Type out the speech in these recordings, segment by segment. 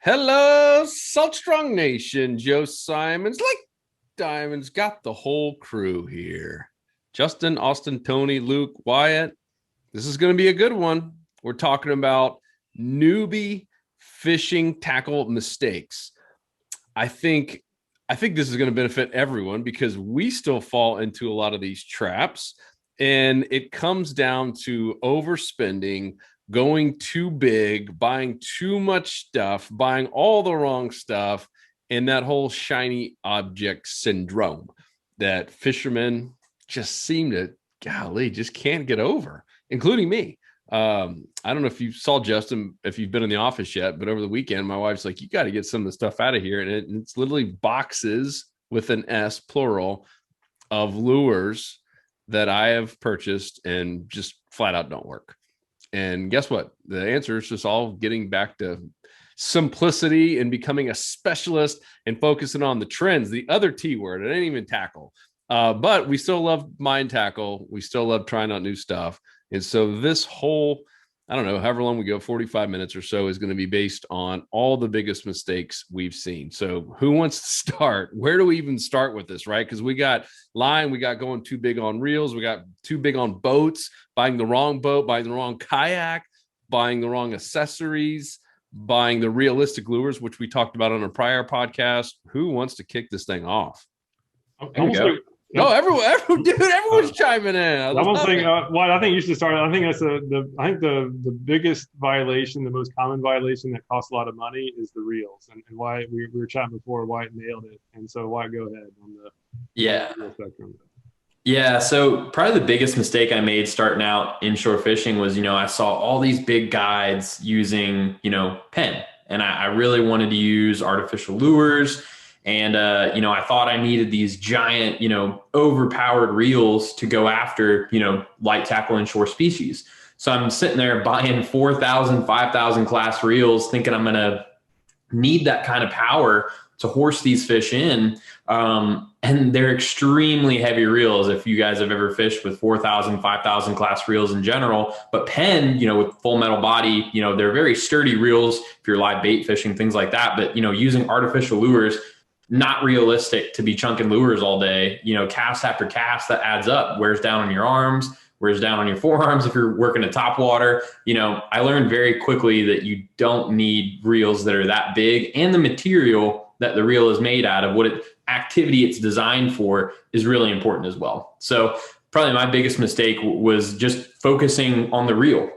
Hello, Salt Strong Nation. Joe Simons, like Diamonds, got the whole crew here. Justin, Austin, Tony, Luke, Wyatt. This is going to be a good one. We're talking about newbie fishing tackle mistakes. I think this is going to benefit everyone because we still fall into a lot of these traps, and it comes down to overspending, going too big, buying too much stuff, buying all the wrong stuff, and that whole shiny object syndrome that fishermen just seem to, golly, just can't get over, including me. I don't know if you saw Justin, if you've been in the office yet, but over the weekend, my wife's like, you got to get some of the stuff out of here. And it's literally boxes with an S, plural, of lures that I have purchased and just flat out don't work. And guess what? The answer is just all getting back to simplicity and becoming a specialist and focusing on the trends, the other T word. It ain't even tackle. But we still love mind tackle. We still love trying out new stuff. And so this whole, I don't know, however long we go, 45 minutes or so, is going to be based on all the biggest mistakes we've seen. So who wants to start? Where do we even start with this, right? Because we got line, we got going too big on reels, we got too big on boats, buying the wrong boat, buying the wrong kayak, buying the wrong accessories, buying the realistic lures, which we talked about on a prior podcast. Who wants to kick this thing off? There we go. No, everyone, dude, everyone's chiming in. I think you should start. I think that's the biggest violation, the most common violation that costs a lot of money is the reels. And why we were chatting before, White nailed it. And so White, go ahead on the reel spectrum. Yeah. So probably the biggest mistake I made starting out inshore fishing was, I saw all these big guides using, pen, and I really wanted to use artificial lures. And, I thought I needed these giant, overpowered reels to go after, light tackle inshore species. So I'm sitting there buying 4,000, 5,000 class reels, thinking I'm going to need that kind of power to horse these fish in. And they're extremely heavy reels. If you guys have ever fished with 4,000, 5,000 class reels in general, but Penn, with full metal body, they're very sturdy reels if you're live bait fishing, things like that. But, using artificial lures, not realistic to be chunking lures all day, cast after cast, that adds up, wears down on your arms, wears down on your forearms. If you're working at top water, I learned very quickly that you don't need reels that are that big, and the material that the reel is made out of, activity it's designed for, is really important as well. So probably my biggest mistake was just focusing on the reel,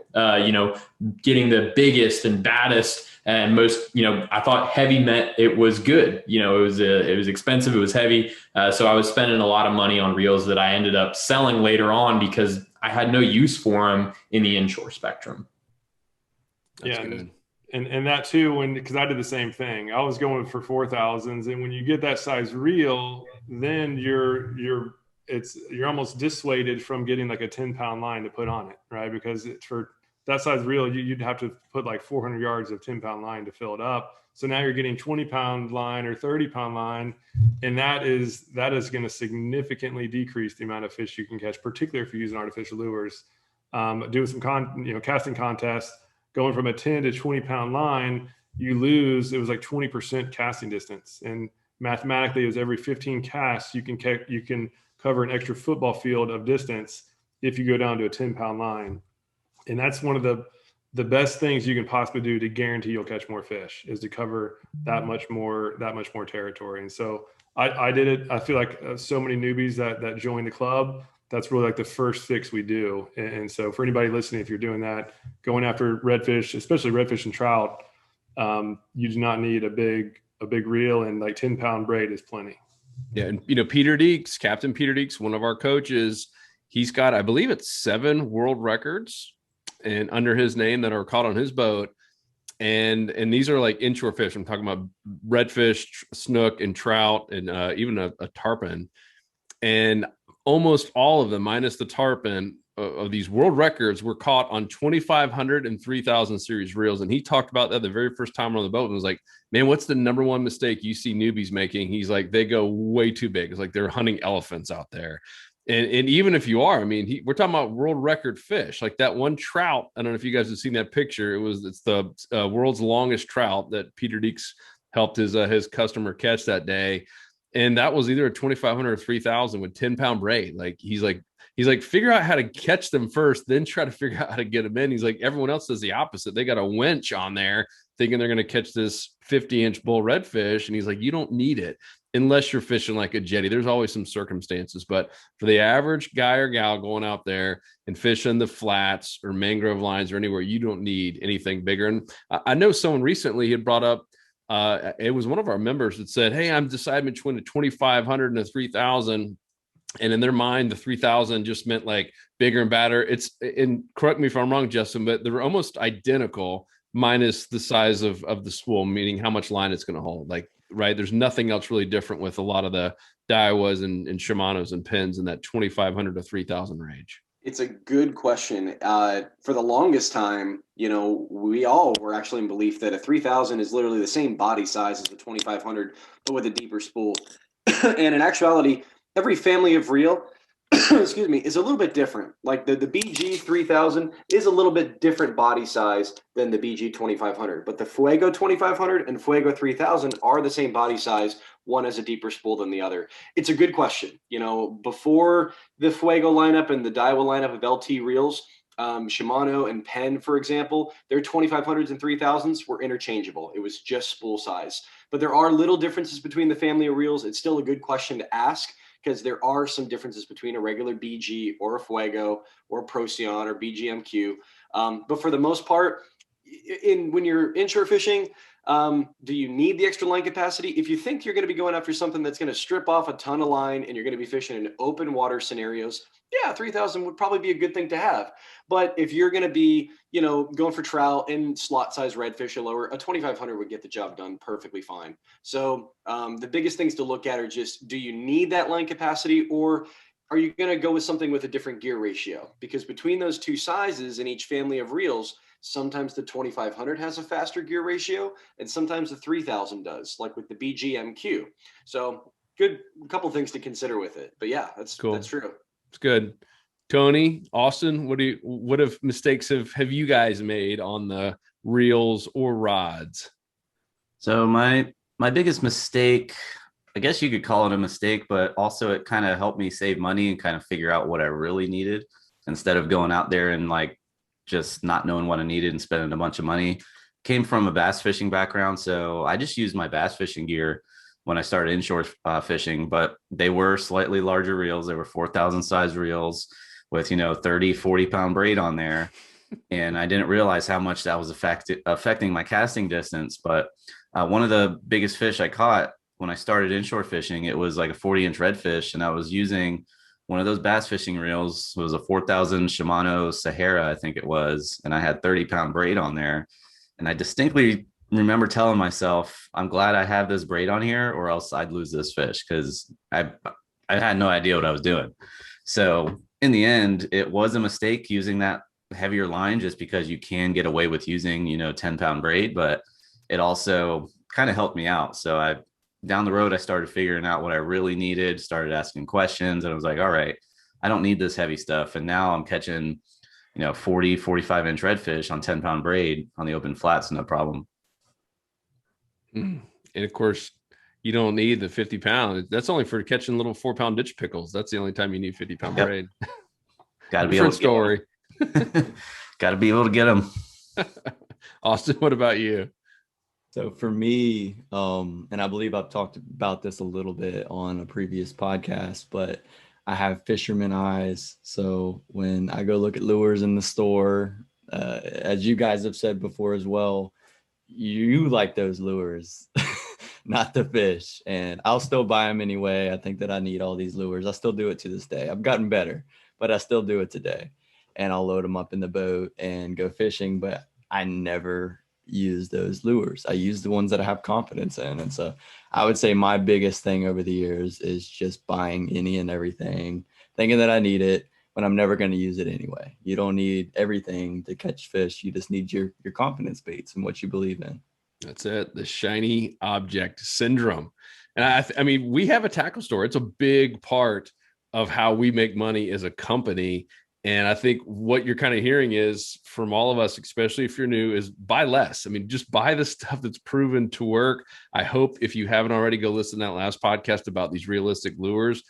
getting the biggest and baddest and most, I thought heavy meant it was good. It was expensive. It was heavy. So I was spending a lot of money on reels that I ended up selling later on because I had no use for them in the inshore spectrum. That's good. And that too, because I did the same thing. I was going for 4,000s, and when you get that size reel, then you're almost dissuaded from getting like a 10-pound line to put on it, right? Because for that size reel, you'd have to put like 400 yards of 10-pound line to fill it up. So now you're getting 20-pound line or 30-pound line, and that is going to significantly decrease the amount of fish you can catch, particularly if you're using artificial lures. Doing some casting contests, going from a 10 to 20-pound line, you lose. It was like 20% casting distance, and mathematically, it was every 15 casts you can cover an extra football field of distance if you go down to a 10-pound line. And that's one of the best things you can possibly do to guarantee you'll catch more fish, is to cover that much more territory. And so I did it. I feel like so many newbies that join the club, that's really like the first fix we do. And so for anybody listening, if you're doing that, going after redfish, especially redfish and trout, you do not need a big reel, and like 10-pound braid is plenty. Yeah. And, Peter Deeks, Captain Peter Deeks, one of our coaches, he's got, I believe it's 7 world records and under his name that are caught on his boat. And these are like inshore fish. I'm talking about redfish, snook, and trout, and even a tarpon. And almost all of them, minus the tarpon, of these world records were caught on 2,500 and 3,000 series reels. And he talked about that the very first time on the boat and was like, man, what's the number one mistake you see newbies making? He's like, they go way too big. It's like they're hunting elephants out there. And even if you are, I mean, we're talking about world record fish, like that one trout. I don't know if you guys have seen that picture. It's the world's longest trout that Peter Deeks helped his customer catch that day. And that was either a 2,500 or 3,000 with 10-pound braid. Like he's like, figure out how to catch them first, then try to figure out how to get them in. He's like, everyone else does the opposite. They got a winch on there thinking they're going to catch this 50-inch bull redfish. And he's like, you don't need it unless you're fishing like a jetty. There's always some circumstances, but for the average guy or gal going out there and fishing the flats or mangrove lines or anywhere, you don't need anything bigger. And I know someone recently had brought up, it was one of our members that said, hey, I'm deciding between a 2,500 and a 3,000. And in their mind, the 3,000 just meant like bigger and badder. And correct me if I'm wrong, Justin, but they're almost identical minus the size of the spool, meaning how much line it's going to hold. Like, right. There's nothing else really different with a lot of the Daiwas and Shimanos and pins in that 2,500 to 3,000 range. It's a good question. For the longest time, we all were actually in belief that a 3,000 is literally the same body size as the 2,500, but with a deeper spool. And in actuality, every family of reel, excuse me, is a little bit different. Like the BG 3000 is a little bit different body size than the BG 2500, but the Fuego 2500 and Fuego 3000 are the same body size. One has a deeper spool than the other. It's a good question. Before the Fuego lineup and the Daiwa lineup of LT reels, Shimano and Penn, for example, their 2500s and 3000s were interchangeable. It was just spool size. But there are little differences between the family of reels. It's still a good question to ask, because there are some differences between a regular BG or a Fuego or a Procyon or BGMQ. But for the most part, when you're inshore fishing, do you need the extra line capacity? If you think you're going to be going after something that's going to strip off a ton of line and you're going to be fishing in open water scenarios, yeah, 3,000 would probably be a good thing to have. But if you're going to be, going for trout and slot size redfish or lower, a 2,500 would get the job done perfectly fine. So the biggest things to look at are just, do you need that line capacity, or are you going to go with something with a different gear ratio? Because between those two sizes in each family of reels, sometimes the 2,500 has a faster gear ratio, and sometimes the 3,000 does, like with the BGMQ. So good, couple things to consider with it. But yeah, that's cool. That's true. It's good. Tony, Austin, what mistakes have you guys made on the reels or rods? So my biggest mistake, I guess you could call it a mistake, but also it kind of helped me save money and kind of figure out what I really needed instead of going out there and like just not knowing what I needed and spending a bunch of money. Came from a bass fishing background, so I just used my bass fishing gear when I started inshore fishing, but they were slightly larger reels. They were 4,000 size reels with 30, 40 pound braid on there. And I didn't realize how much that was affecting my casting distance. But one of the biggest fish I caught when I started inshore fishing, it was like a 40-inch redfish, and I was using one of those bass fishing reels. It was a 4,000 Shimano Sahara, I think it was, and I had 30-pound braid on there. And I distinctly remember telling myself, I'm glad I have this braid on here, or else I'd lose this fish, because I had no idea what I was doing. So in the end, it was a mistake using that heavier line, just because you can get away with using 10-pound braid, but it also kind of helped me out. So down the road, I started figuring out what I really needed, started asking questions, and I was like, all right, I don't need this heavy stuff. And now I'm catching 40, 45-inch redfish on 10-pound braid on the open flats, no problem. And of course, you don't need the 50-pound. That's only for catching little 4-pound ditch pickles. That's the only time you need 50-pound braid. Got to be able to story. Got to be able to get them. Austin, what about you? So for me, and I believe I've talked about this a little bit on a previous podcast, but I have fisherman eyes. So when I go look at lures in the store, as you guys have said before as well, you like those lures, not the fish. And I'll still buy them anyway. I think that I need all these lures. I still do it to this day. I've gotten better, but I still do it today. And I'll load them up in the boat and go fishing, but I never use those lures. I use the ones that I have confidence in. And so I would say my biggest thing over the years is just buying any and everything, thinking that I need it, but I'm never going to use it anyway. You don't need everything to catch fish. You just need your confidence baits and what you believe in. That's it. The shiny object syndrome. And I mean, we have a tackle store. It's a big part of how we make money as a company. And I think what you're kind of hearing is from all of us, especially if you're new, is buy less. I mean, just buy the stuff that's proven to work. I hope if you haven't already, go listen to that last podcast about these realistic lures.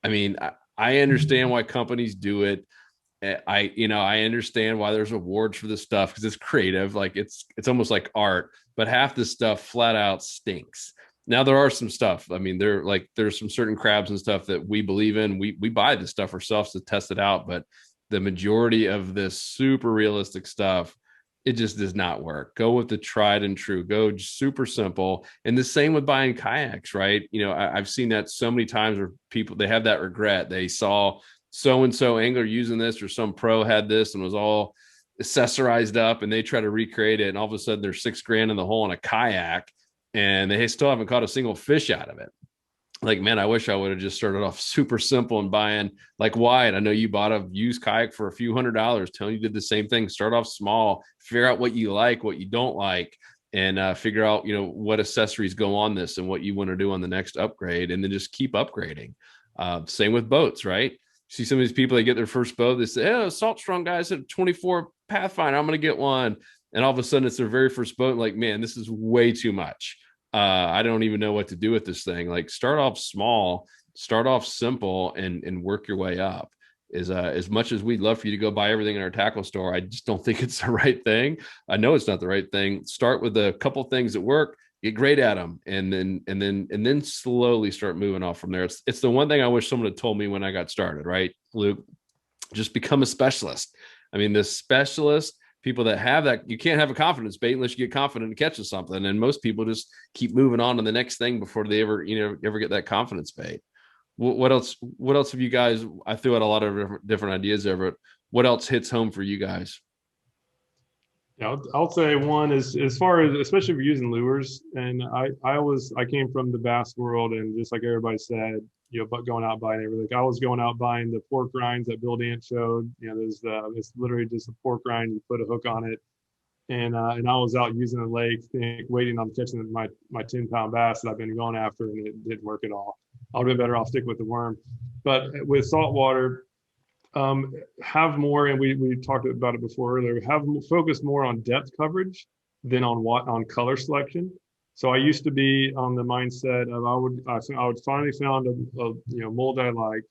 I mean, I understand why companies do it. I understand why there's awards for this stuff because it's creative. Like it's almost like art, but half this stuff flat out stinks. Now there are some stuff. I mean, there's some certain crabs and stuff that we believe in. We buy this stuff ourselves to test it out, but the majority of this super realistic stuff, it just does not work. Go with the tried and true. Go super simple. And the same with buying kayaks, right? I've seen that so many times where people, they have that regret. They saw so-and-so angler using this, or some pro had this and was all accessorized up, and they try to recreate it. And all of a sudden they're $6,000 in the hole in a kayak and they still haven't caught a single fish out of it. Like, man, I wish I would have just started off super simple and buying, like Wyatt. I know you bought a used kayak for a few $100s. Tony did the same thing. Start off small, figure out what you like, what you don't like, and figure out, what accessories go on this and what you want to do on the next upgrade, and then just keep upgrading. Same with boats, right? See some of these people, they get their first boat. They say, oh, Salt Strong guys at 24 Pathfinder, I'm going to get one. And all of a sudden it's their very first boat. Like, man, this is way too much. I don't even know what to do with this thing. Like, start off small, start off simple, and work your way up. As much as we'd love for you to go buy everything in our tackle store, I just don't think it's the right thing. I know it's not the right thing. Start with a couple things that work, get great at them, and then slowly start moving off from there. It's the one thing I wish someone had told me when I got started, right, Luke? Just become a specialist. I mean, the specialist, people that have that, you can't have a confidence bait unless you get confident in catching something. And most people just keep moving on to the next thing before they ever get that confidence bait. What else have you guys, I threw out a lot of different ideas there, but what else hits home for you guys? Yeah, I'll say one is, as far as, especially if you're using lures, and I came from the bass world, and just like everybody said, but going out buying everything. I was going out buying the pork rinds that Bill Dant showed. It's literally just a pork rind. You put a hook on it, and I was out using the lake, waiting on catching my 10-pound bass that I've been going after, and it didn't work at all. I would have been better off sticking with the worm. But with saltwater, have more, and we talked about it before earlier. Focus more on depth coverage than on color selection. So I used to be on the mindset of I would finally found a mold I like,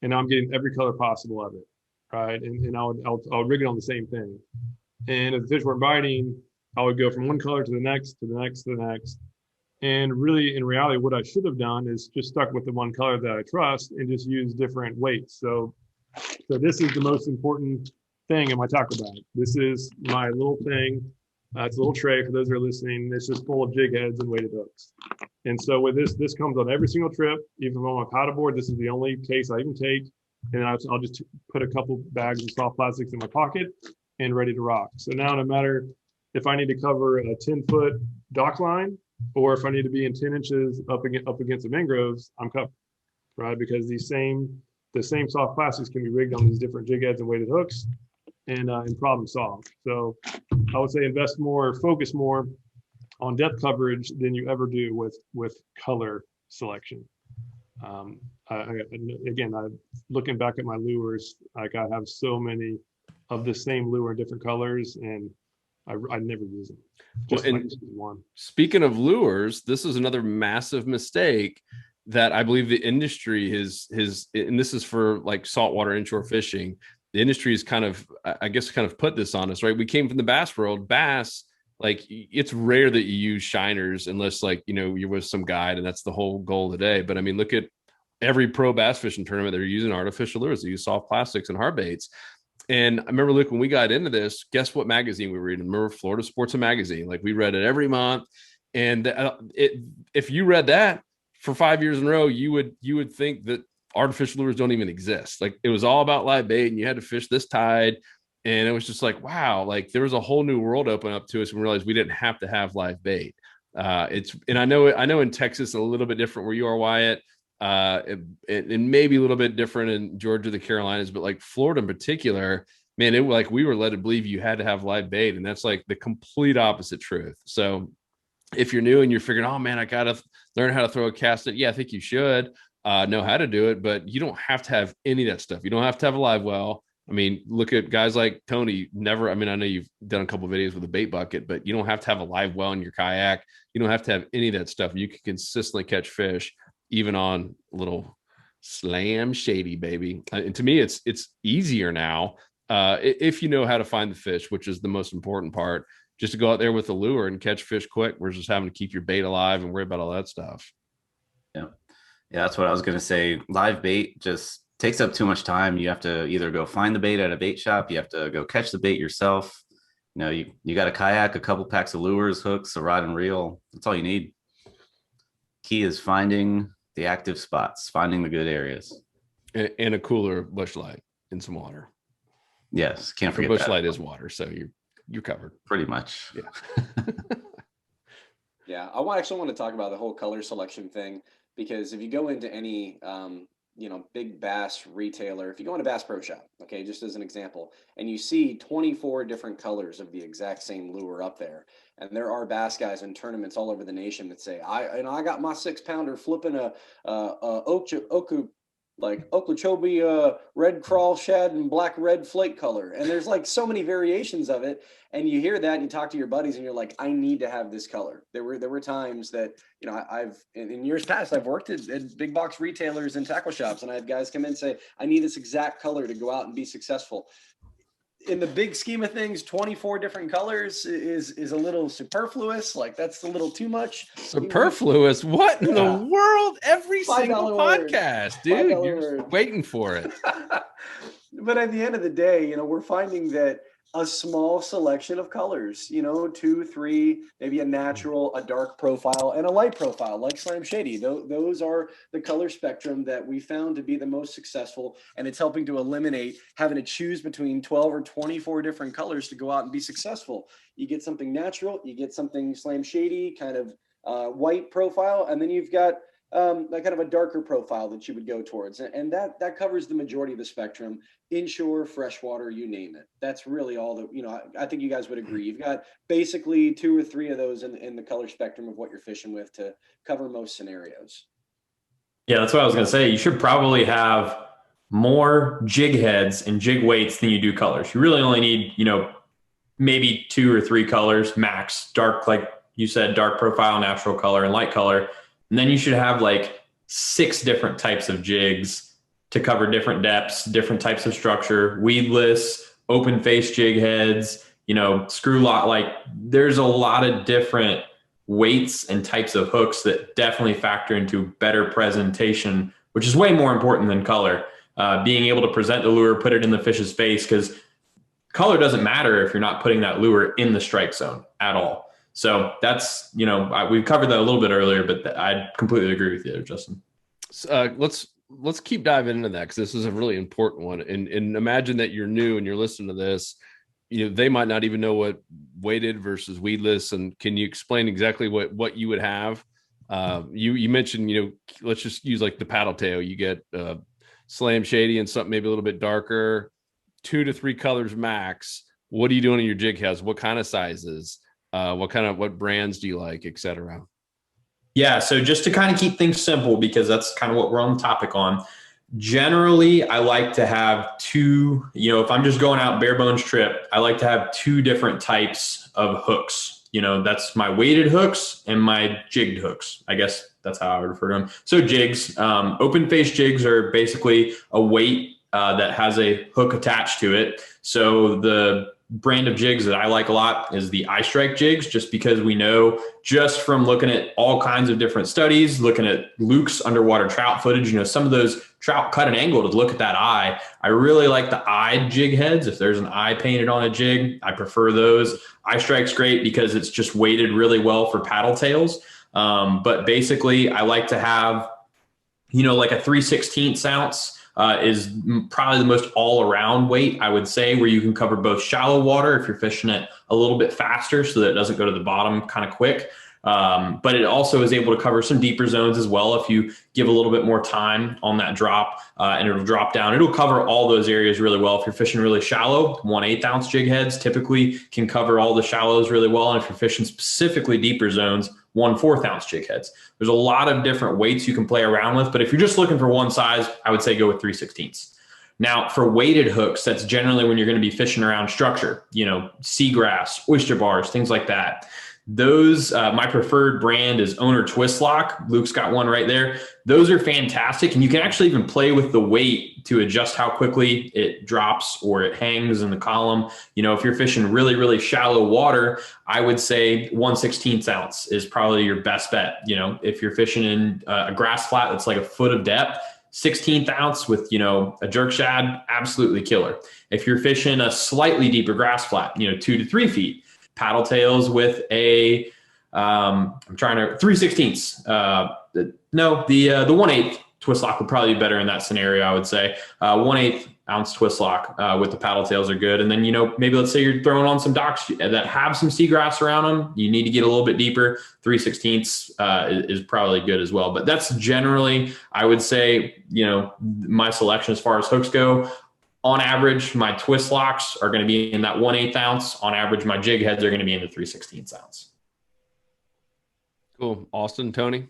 and I'm getting every color possible of it, right? And I would rig it on the same thing. And if the fish weren't biting, I would go from one color to the next, to the next, to the next. And really, in reality, what I should have done is just stuck with the one color that I trust and just use different weights. So this is the most important thing in my tackle bag. This is my little thing. It's a little tray for those who are listening. It's just full of jig heads and weighted hooks. And so with this comes on every single trip. Even on my paddleboard, this is the only case I even take. And I'll just put a couple bags of soft plastics in my pocket and ready to rock. So now, no matter if I need to cover a 10-foot dock line, or if I need to be in 10 inches up against the mangroves, I'm covered, right? Because the same soft plastics can be rigged on these different jig heads and weighted hooks, and problem solved. So I would say invest more, focus more on depth coverage than you ever do with color selection. Again, looking back at my lures, like I have so many of the same lure in different colors, and I never use them. Just one. Speaking of lures, this is another massive mistake that I believe the industry has, and this is for like saltwater inshore fishing. The industry is kind of put this on us, right? We came from the bass world. Bass, like, it's rare that you use shiners unless you're with some guide, and that's the whole goal today. But I mean, look at every pro bass fishing tournament. They're using artificial lures. They use soft plastics and hard baits. And I remember, Luke, when we got into this, guess what magazine we were reading? Remember Florida Sportsman Magazine? Like, we read it every month. And if you read that for 5 years in a row, you would think that artificial lures don't even exist. Like, it was all about live bait, and you had to fish this tide. And it was just like, wow, like there was a whole new world open up to us when we realized we didn't have to have live bait. And I know in Texas, a little bit different where you are, Wyatt. And maybe a little bit different in Georgia, the Carolinas, but like Florida in particular, man, we were led to believe you had to have live bait, and that's like the complete opposite truth. So if you're new and you're figuring, oh man, I gotta learn how to throw a cast net, yeah, I think you should. know how to do it, but you don't have to have any of that stuff. You don't have to have a live well. I mean, look at guys like Tony. I know you've done a couple of videos with a bait bucket, but you don't have to have a live well in your kayak. You don't have to have any of that stuff. You can consistently catch fish, even on little slam shady, baby. And to me, it's easier now if you know how to find the fish, which is the most important part. Just to go out there with the lure and catch fish quick versus having to keep your bait alive and worry about all that stuff. Yeah, that's what I was gonna say. Live bait just takes up too much time. You have to either go find the bait at a bait shop, you have to go catch the bait yourself. You got a kayak, a couple packs of lures, hooks, a rod and reel. That's all you need. Key is finding the active spots, finding the good areas, and a cooler bush light and some water. Yes, can't forget bush that. light is water, so you're covered pretty much. Yeah. Yeah, I actually want to talk about the whole color selection thing, because if you go into any big bass retailer, if you go into Bass Pro Shop, okay, just as an example, and you see 24 different colors of the exact same lure up there, and there are bass guys in tournaments all over the nation that say, I got my 6-pounder flipping a Okeechobee red crawl shad and black red flake color, and there's like so many variations of it, and you hear that and you talk to your buddies and you're like, I need to have this color. There were times that I've in years past I've worked at big box retailers and tackle shops, and I had guys come in and say, I need this exact color to go out and be successful. In the big scheme of things, 24 different colors is a little superfluous. Like, that's a little too much. Superfluous? What in the world? Every single word. podcast, dude. You're waiting for it. But at the end of the day, we're finding that a small selection of colors, 2, 3, maybe a natural, a dark profile, and a light profile like Slam Shady. Those are the color spectrum that we found to be the most successful, and it's helping to eliminate having to choose between 12 or 24 different colors to go out and be successful. You get something natural, you get something Slam Shady, kind of white profile, and then you've got like kind of a darker profile that you would go towards. And that covers the majority of the spectrum, inshore, freshwater, you name it. That's really all that, I think you guys would agree. You've got basically 2 or 3 of those in the color spectrum of what you're fishing with to cover most scenarios. Yeah, that's what I was going to say. You should probably have more jig heads and jig weights than you do colors. You really only need, maybe 2 or 3 colors max. Dark, like you said, dark profile, natural color, and light color. And then you should have like 6 different types of jigs to cover different depths, different types of structure, weedless, open face jig heads, screw lock. Like, there's a lot of different weights and types of hooks that definitely factor into better presentation, which is way more important than color. Being able to present the lure, put it in the fish's face, because color doesn't matter if you're not putting that lure in the strike zone at all. So that's, we've covered that a little bit earlier, but I completely agree with you, Justin. Let's keep diving into that, because this is a really important one. And imagine that you're new and you're listening to this. They might not even know what weighted versus weedless. And can you explain exactly what you would have? You mentioned, let's just use like the paddle tail. You get Slam Shady and something maybe a little bit darker, 2 to 3 colors max. What are you doing in your jig heads? What kind of sizes? What brands do you like, et cetera? Yeah. So just to kind of keep things simple, because that's kind of what we're on the topic on. Generally, I like to have 2, if I'm just going out bare bones trip, I like to have 2 different types of hooks. That's my weighted hooks and my jigged hooks. I guess that's how I would refer to them. So jigs, open face jigs are basically a weight that has a hook attached to it. So the brand of jigs that I like a lot is the eye strike jigs, just because we know just from looking at all kinds of different studies, looking at Luke's underwater trout footage, some of those trout cut an angle to look at that eye. I really like the eye jig heads. If there's an eye painted on a jig, I prefer those. Eye strike's great because it's just weighted really well for paddle tails. But basically I like to have, like a 3/16 ounce is probably the most all-around weight, I would say, where you can cover both shallow water if you're fishing it a little bit faster so that it doesn't go to the bottom kind of quick. But it also is able to cover some deeper zones as well if you give a little bit more time on that drop, and it'll drop down. It'll cover all those areas really well. If you're fishing really shallow, 1/8 ounce jig heads typically can cover all the shallows really well. And if you're fishing specifically deeper zones, 1/4 ounce jig heads. There's a lot of different weights you can play around with, but if you're just looking for one size, I would say go with 3/16. Now, for weighted hooks, that's generally when you're going to be fishing around structure, seagrass, oyster bars, things like that. Those, my preferred brand is Owner Twist Lock. Luke's got one right there. Those are fantastic. And you can actually even play with the weight to adjust how quickly it drops or it hangs in the column. If you're fishing really, really shallow water, I would say 1/16 ounce is probably your best bet. If you're fishing in a grass flat that's like a foot of depth, 16th ounce with, a jerk shad, absolutely killer. If you're fishing a slightly deeper grass flat, 2 to 3 feet, paddle tails with a 3/16. No, the 1/8 twist lock would probably be better in that scenario. I would say 1/8 ounce twist lock with the paddle tails are good. And then, maybe let's say you're throwing on some docks that have some seagrass around them. You need to get a little bit deeper. 3/16 is probably good as well. But that's generally, I would say, my selection as far as hooks go. On average, my twist locks are going to be in that 1/8 ounce. On average, my jig heads are going to be in the 3/16 ounce. Cool. Austin, Tony?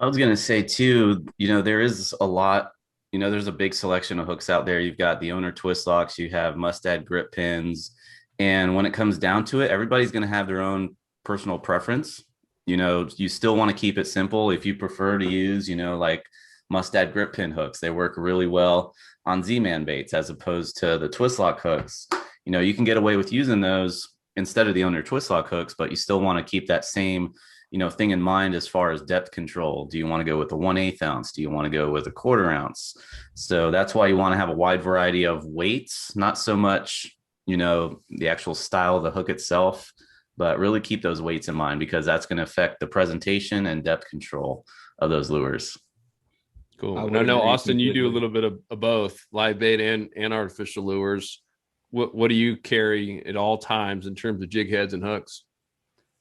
I was going to say too, there is a lot, there's a big selection of hooks out there. You've got the Owner Twist Locks, you have Mustad grip pins. And when it comes down to it, everybody's going to have their own personal preference. You still want to keep it simple. If you prefer to use, like Mustad grip pin hooks, they work really well on Z-Man baits as opposed to the twist lock hooks. You can get away with using those instead of the Owner Twist Lock hooks, but you still want to keep that same, thing in mind as far as depth control. Do you want to go with the 1/8 ounce? Do you want to go with a 1/4 ounce? So that's why you want to have a wide variety of weights, not so much, the actual style of the hook itself, but really keep those weights in mind because that's going to affect the presentation and depth control of those lures. Cool. And I know, Austin, you do a little bit of both live bait and artificial lures. What do you carry at all times in terms of jig heads and hooks?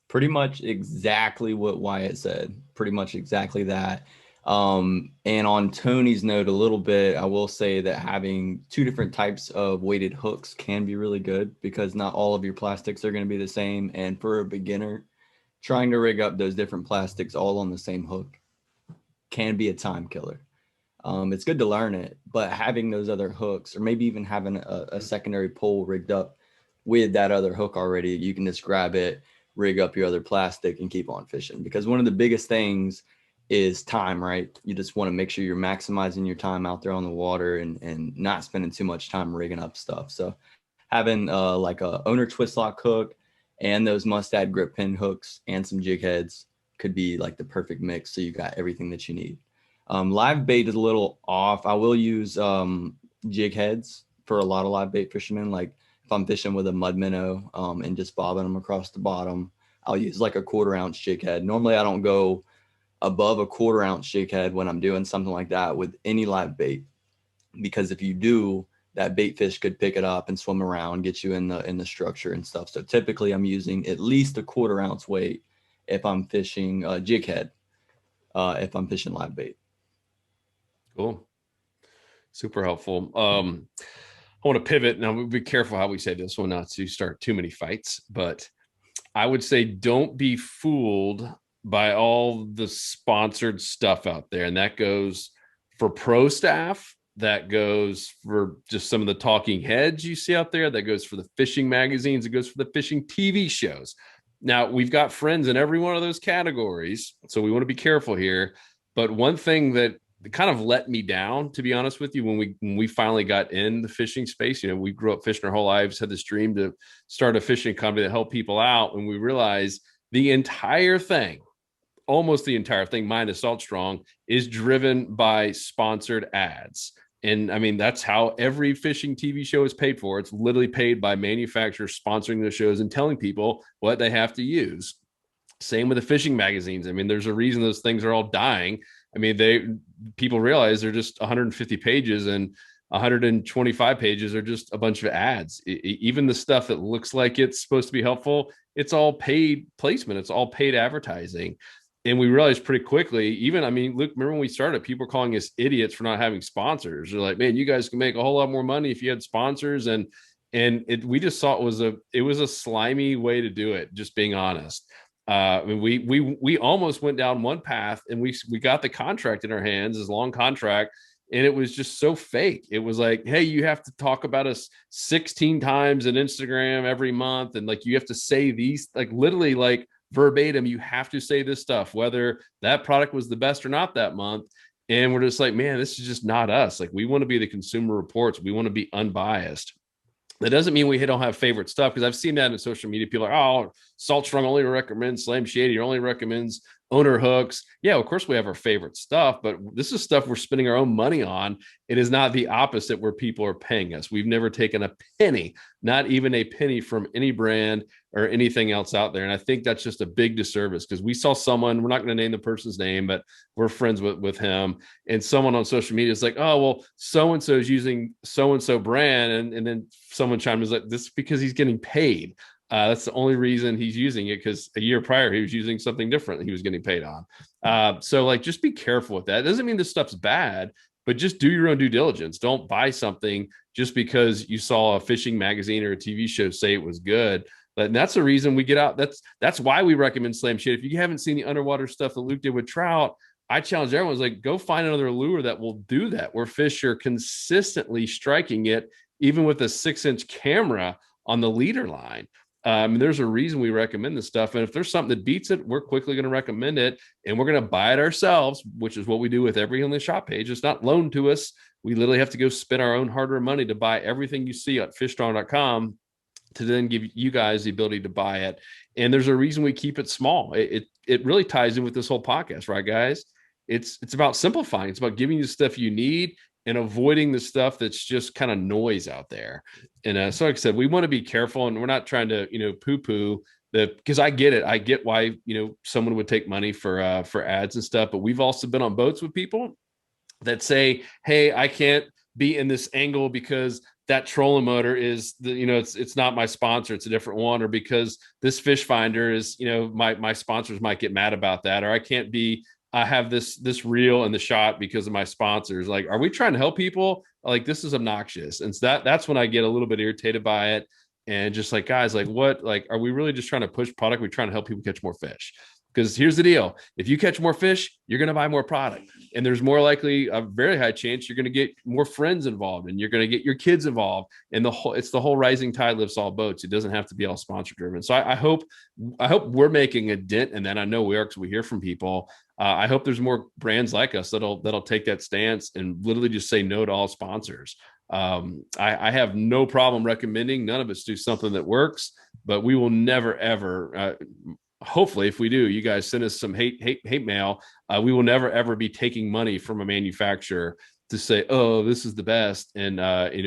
Pretty much exactly what Wyatt said. Pretty much exactly that. And on Tony's note a little bit, I will say that having 2 different types of weighted hooks can be really good because not all of your plastics are going to be the same. And for a beginner, trying to rig up those different plastics all on the same hook can be a time killer. It's good to learn it, but having those other hooks or maybe even having a secondary pole rigged up with that other hook already, you can just grab it, rig up your other plastic and keep on fishing. Because one of the biggest things is time, right? You just want to make sure you're maximizing your time out there on the water and not spending too much time rigging up stuff. So having like a Owner Twist Lock hook and those Mustad grip pin hooks and some jig heads could be like the perfect mix. So you got everything that you need. Live bait is a little off. I will use jig heads for a lot of live bait fishermen. Like if I'm fishing with a mud minnow and just bobbing them across the bottom, I'll use like a 1/4 ounce jig head. Normally I don't go above a 1/4 ounce jig head when I'm doing something like that with any live bait, because if you do, that bait fish could pick it up and swim around, get you in the structure and stuff. So typically I'm using at least a 1/4 ounce weight if I'm fishing a jig head, if I'm fishing live bait. Cool. Super helpful. I want to pivot. Now, we'll be careful how we say this one, not to start too many fights, but I would say don't be fooled by all the sponsored stuff out there. And that goes for pro staff. That goes for just some of the talking heads you see out there. That goes for the fishing magazines. It goes for the fishing TV shows. Now, we've got friends in every one of those categories, so we want to be careful here. But one thing that kind of let me down, to be honest with you, when we finally got in the fishing space, we grew up fishing our whole lives, had this dream to start a fishing company that help people out. When we realized the entire thing, almost the entire thing, minus Salt Strong, is driven by sponsored ads. And I mean, that's how every fishing TV show is paid for. It's literally paid by manufacturers sponsoring the shows and telling people what they have to use. Same with the fishing magazines. I mean, there's a reason those things are all dying. I mean, people realize they're just 150 pages and 125 pages are just a bunch of ads. Even the stuff that looks like it's supposed to be helpful, it's all paid placement. It's all paid advertising. And we realized pretty quickly, even, I mean, Luke, remember when we started, people were calling us idiots for not having sponsors. They're like, man, you guys can make a whole lot more money if you had sponsors. And we just saw it was a slimy way to do it, just being honest. I mean, we almost went down one path, and we got the contract in our hands, this long contract, and it was just so fake. It was like, hey, you have to talk about us 16 times on Instagram every month, and like you have to say these, like literally like verbatim, you have to say this stuff, whether that product was the best or not that month. And we're just like, man, this is just not us. Like, we want to be the Consumer Reports. We want to be unbiased. That doesn't mean we don't have favorite stuff, because I've seen that in social media. People are, oh, Salt Strong only recommends Slam Shady, or only recommends owner hooks. Yeah, of course we have our favorite stuff, but this is stuff we're spending our own money on. It is not the opposite where people are paying us. We've never taken a penny, not even a penny, from any brand or anything else out there. And I think that's just a big disservice, because we saw someone, we're not going to name the person's name, but we're friends with him, and someone on social media is like, oh, well, so-and-so is using so-and-so brand. And then someone chimed in, was like, this is because he's getting paid. That's the only reason he's using it, because a year prior he was using something different that he was getting paid on. So like, just be careful with that. It doesn't mean this stuff's bad, but just do your own due diligence. Don't buy something just because you saw a fishing magazine or a TV show say it was good. But that's the reason we get out. That's why we recommend Slam Shady. If you haven't seen the underwater stuff that Luke did with trout, I challenge everyone, like, go find another lure that will do that, where fish are consistently striking it, even with a 6-inch camera on the leader line. There's a reason we recommend this stuff. And if there's something that beats it, we're quickly going to recommend it, and we're going to buy it ourselves, which is what we do with everything on the shop page. It's not loaned to us. We literally have to go spend our own hard-earned money to buy everything you see at fishstrong.com, to then give you guys the ability to buy it. And there's a reason we keep it small. It really ties in with this whole podcast, right, guys? It's about simplifying. It's about giving you the stuff you need and avoiding the stuff that's just kind of noise out there. And so like I said, we want to be careful, and we're not trying to, poo-poo the, because I get it. I get why, someone would take money for ads and stuff, but we've also been on boats with people that say, hey, I can't be in this angle because that trolling motor is it's not my sponsor, it's a different one, or because this fish finder is, my sponsors might get mad about that, or I have this reel in the shot because of my sponsors. Like, are we trying to help people? Like, this is obnoxious. And so that's when I get a little bit irritated by it. And just like, guys, like, what, like, are we really just trying to push product? We're trying to help people catch more fish. Because here's the deal. If you catch more fish, you're going to buy more product. And there's more likely, a very high chance, you're going to get more friends involved, and you're going to get your kids involved. And it's the whole rising tide lifts all boats. It doesn't have to be all sponsor driven. So I hope we're making a dent in that. I know we are, because we hear from people. I hope there's more brands like us that'll take that stance and literally just say no to all sponsors. I have no problem recommending. None of us do something that works, but we will never, ever, hopefully, if we do, you guys send us some hate mail. We will never, ever be taking money from a manufacturer to say, oh, this is the best. And,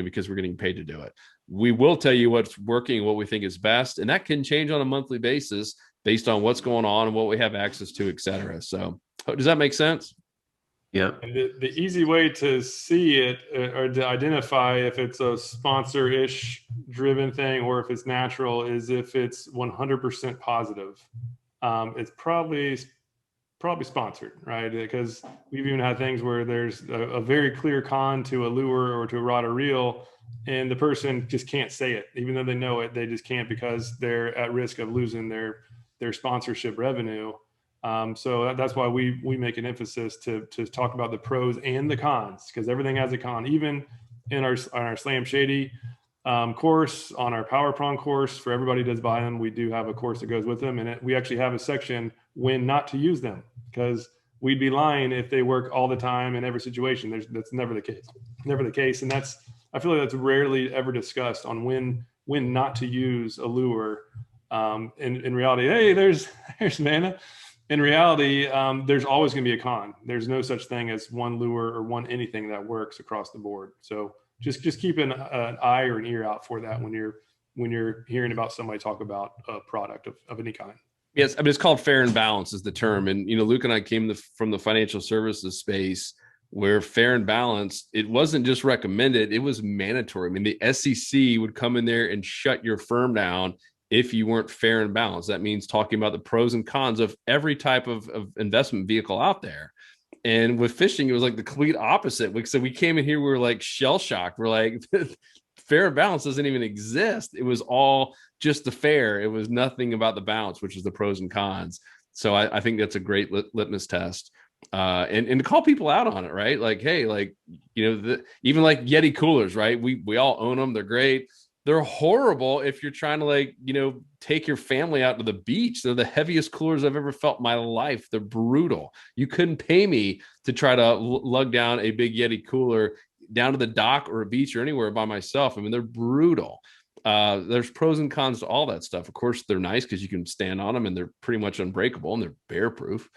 because we're getting paid to do it. We will tell you what's working, what we think is best. And that can change on a monthly basis based on what's going on and what we have access to, et cetera. So does that make sense? Yep. And the easy way to see it, or to identify if it's a sponsor-ish driven thing or if it's natural, is if it's 100% positive. It's probably sponsored, right? Because we've even had things where there's a very clear con to a lure or to a rod or reel, and the person just can't say it. Even though they know it, they just can't, because they're at risk of losing their sponsorship revenue. So that's why we make an emphasis to talk about the pros and the cons, because everything has a con. Even in our Slam Shady course, on our Power Prong course, for everybody who does buy them, we do have a course that goes with them, and we actually have a section when not to use them, because we'd be lying if they work all the time in every situation. That's never the case, and I feel like that's rarely ever discussed on when not to use a lure. In reality, hey, there's Vanna. In reality, there's always going to be a con. There's no such thing as one lure or one anything that works across the board. So just keep an eye or an ear out for that when you're hearing about somebody talk about a product of any kind. Yes, I mean, it's called fair and balance is the term. And Luke and I came from the financial services space, where fair and balanced, it wasn't just recommended, it was mandatory. I mean, the SEC would come in there and shut your firm down if you weren't fair and balanced. That means talking about the pros and cons of every type of investment vehicle out there. And with fishing, it was like the complete opposite. So we came in here, we were like shell shocked. We're like, fair and balance doesn't even exist. It was all just the fair. It was nothing about the balance, which is the pros and cons. So I think that's a great litmus test. And to call people out on it, right? Like, hey, like, even like Yeti coolers, right? We all own them. They're great. They're horrible if you're trying to, like, take your family out to the beach. They're the heaviest coolers I've ever felt in my life. They're brutal. You couldn't pay me to try to lug down a big Yeti cooler down to the dock or a beach or anywhere by myself. I mean, they're brutal. There's pros and cons to all that stuff. Of course, they're nice because you can stand on them and they're pretty much unbreakable and they're bear proof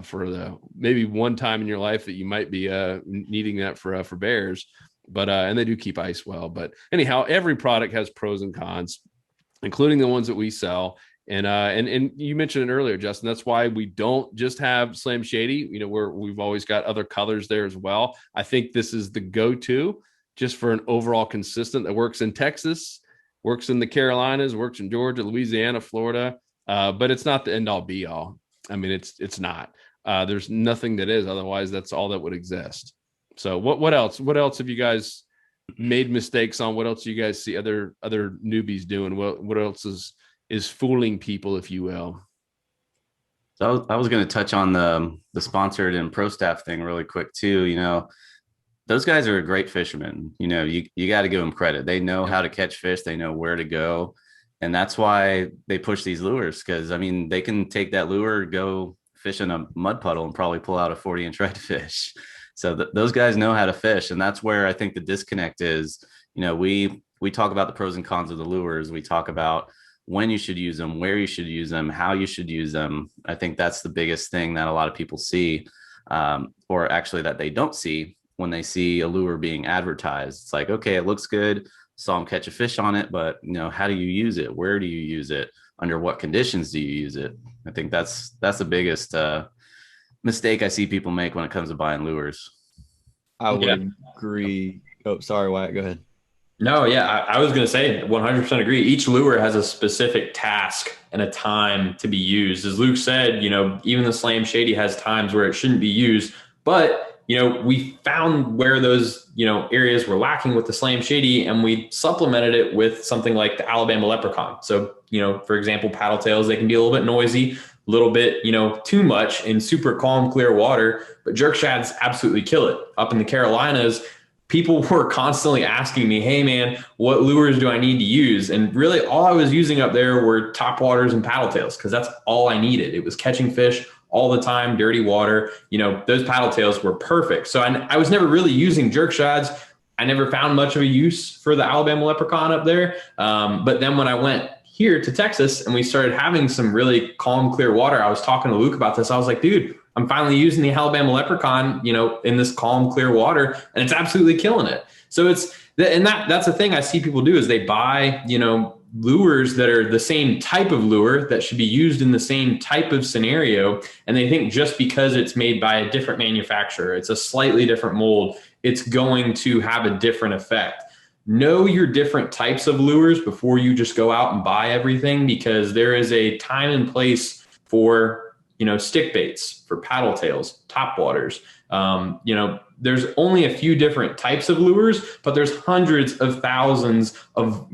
for the maybe one time in your life that you might be needing that for bears. But and they do keep ice well. But anyhow, every product has pros and cons, including the ones that we sell. And you mentioned it earlier, Justin. That's why we don't just have Slam Shady. We've always got other colors there as well. I think this is the go-to just for an overall consistent that works in Texas, works in the Carolinas, works in Georgia, Louisiana, Florida. But it's not the end-all be-all. I mean, it's not. There's nothing that is. Otherwise, that's all that would exist. So what else? What else have you guys made mistakes on? What else do you guys see other newbies doing? What else is fooling people, if you will? So I was going to touch on the sponsored and pro staff thing really quick too. Those guys are great fishermen. You got to give them credit. They know how to catch fish. They know where to go. And that's why they push these lures. Cause I mean, they can take that lure, go fish in a mud puddle and probably pull out a 40-inch redfish. So those guys know how to fish. And that's where I think the disconnect is. We talk about the pros and cons of the lures. We talk about when you should use them, where you should use them, how you should use them. I think that's the biggest thing that a lot of people see, or actually that they don't see when they see a lure being advertised. It's like, okay, it looks good. Saw them catch a fish on it, but how do you use it? Where do you use it? Under what conditions do you use it? I think that's the biggest mistake I see people make when it comes to buying lures. I would agree. Oh, sorry, Wyatt, go ahead. No, yeah, I was going to say 100% agree. Each lure has a specific task and a time to be used. As Luke said, even the Slam Shady has times where it shouldn't be used, but we found where those, areas were lacking with the Slam Shady, and we supplemented it with something like the Alabama Leprechaun. So, for example, paddle tails, they can be a little bit noisy, a little bit, too much in super calm, clear water, but jerk shads absolutely kill it. Up in the Carolinas, people were constantly asking me, hey man, what lures do I need to use? And really all I was using up there were top waters and paddle tails, because that's all I needed. It was catching fish all the time, dirty water. Those paddle tails were perfect. So I was never really using jerk shads. I never found much of a use for the Alabama Leprechaun up there. But then when I went here to Texas and we started having some really calm, clear water, I was talking to Luke about this. I was like, dude, I'm finally using the Alabama Leprechaun, in this calm, clear water, and it's absolutely killing it. So that's the thing I see people do is they buy, lures that are the same type of lure that should be used in the same type of scenario. And they think just because it's made by a different manufacturer, it's a slightly different mold, it's going to have a different effect. Know your different types of lures before you just go out and buy everything, because there is a time and place for, stick baits, for paddle tails, top waters. There's only a few different types of lures, but there's hundreds of thousands of,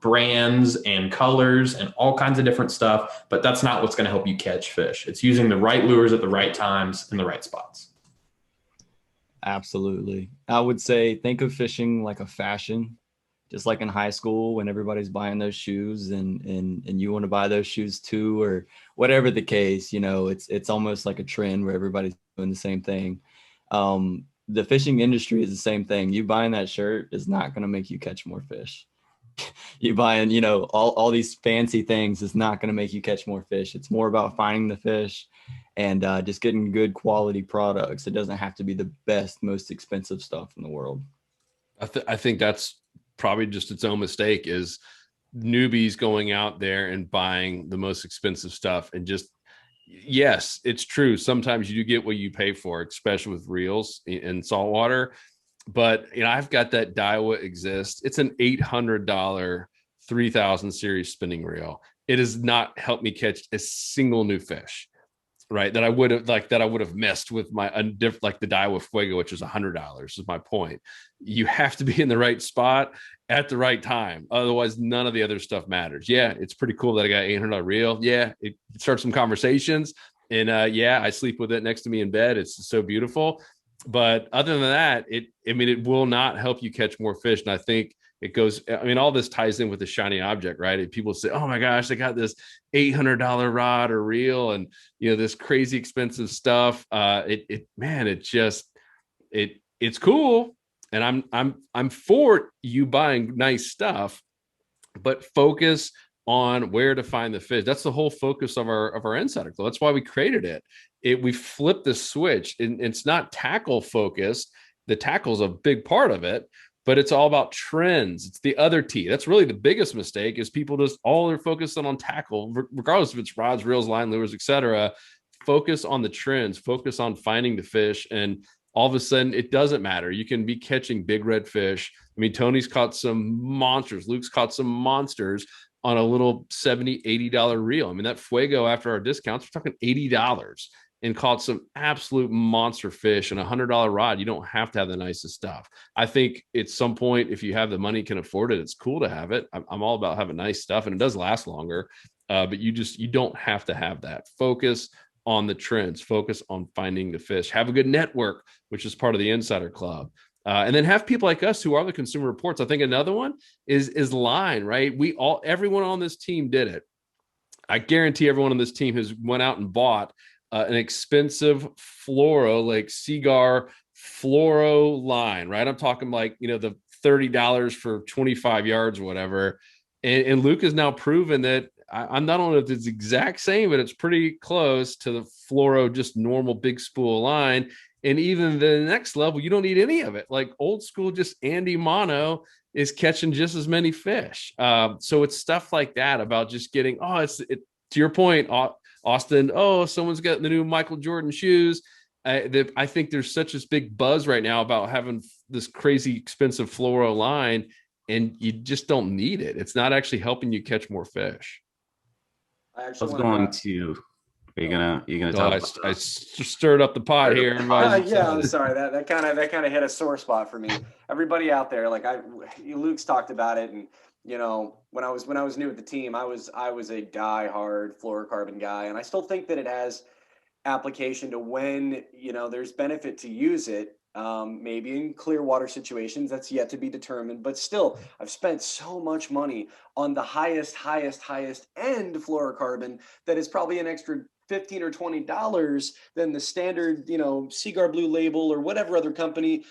brands and colors and all kinds of different stuff. But that's not what's going to help you catch fish. It's using the right lures at the right times in the right spots. Absolutely. I would say think of fishing like a fashion, just like in high school when everybody's buying those shoes and you want to buy those shoes too, or whatever the case. It's almost like a trend where everybody's doing the same thing. The fishing industry is the same thing. You buying that shirt is not going to make you catch more fish. You buying, all these fancy things is not going to make you catch more fish. It's more about finding the fish and just getting good quality products. It doesn't have to be the best, most expensive stuff in the world. I think that's probably just its own mistake, is newbies going out there and buying the most expensive stuff and just yes, it's true. Sometimes you do get what you pay for, especially with reels in saltwater. But I've got that Daiwa Exist. It's an $800 3000 series spinning reel. It has not helped me catch a single new fish, right? That I would have missed with my like the Daiwa Fuego, which is $100. Is my point. You have to be in the right spot at the right time. Otherwise, none of the other stuff matters. Yeah, it's pretty cool that I got $800 reel. Yeah, it starts some conversations. And yeah, I sleep with it next to me in bed. It's so beautiful. But other than that, it will not help you catch more fish. And I think it goes, all this ties in with the shiny object, right? And people say, oh my gosh, I got this $800 rod or reel and, this crazy expensive stuff. It's cool. And I'm for you buying nice stuff, but focus on where to find the fish. That's the whole focus of our Insider Club. That's why we created it. We flipped the switch, and it's not tackle focused. The tackle is a big part of it, but it's all about trends. It's the other T. That's really the biggest mistake, is people just all are focusing on tackle, regardless if it's rods, reels, line, lures, etc. Focus on the trends, focus on finding the fish, and all of a sudden it doesn't matter. You can be catching big red fish. Tony's caught some monsters. Luke's caught some monsters on a little $70, $80 reel. That Fuego, after our discounts, we're talking $80, and caught some absolute monster fish and $100 rod. You don't have to have the nicest stuff. I think at some point, if you have the money, can afford it, it's cool to have it. I'm all about having nice stuff, and it does last longer. But you don't have to have that. Focus on the trends, focus on finding the fish, have a good network, which is part of the Insider Club. And then have people like us who are the Consumer Reports. I think another one is line, right? Everyone on this team did it. I guarantee everyone on this team has went out and bought an expensive fluoro, like Cigar fluoro line, right? I'm talking like, the $30 for 25 yards or whatever. And Luke has now proven that I'm not only if it's exact same, but it's pretty close to the fluoro, just normal big spool line. And even the next level, you don't need any of it. Like old school, just Andy Mono is catching just as many fish. So it's stuff like that about just getting, to your point, Austin, someone's got the new Michael Jordan shoes. I think there's such a big buzz right now about having this crazy expensive fluoro line, and you just don't need it. It's not actually helping you catch more fish. Are you gonna talk? I stirred up the pot here. Yeah, I'm sorry. That kind of hit a sore spot for me. Everybody out there, Luke's talked about it, and when I was new at the team, I was a die-hard fluorocarbon guy, and I still think that it has application to when there's benefit to use it. Maybe in clear water situations, that's yet to be determined, but still, I've spent so much money on the highest end fluorocarbon that is probably an extra $15 or $20 than the standard, Cigar Blue Label or whatever other company.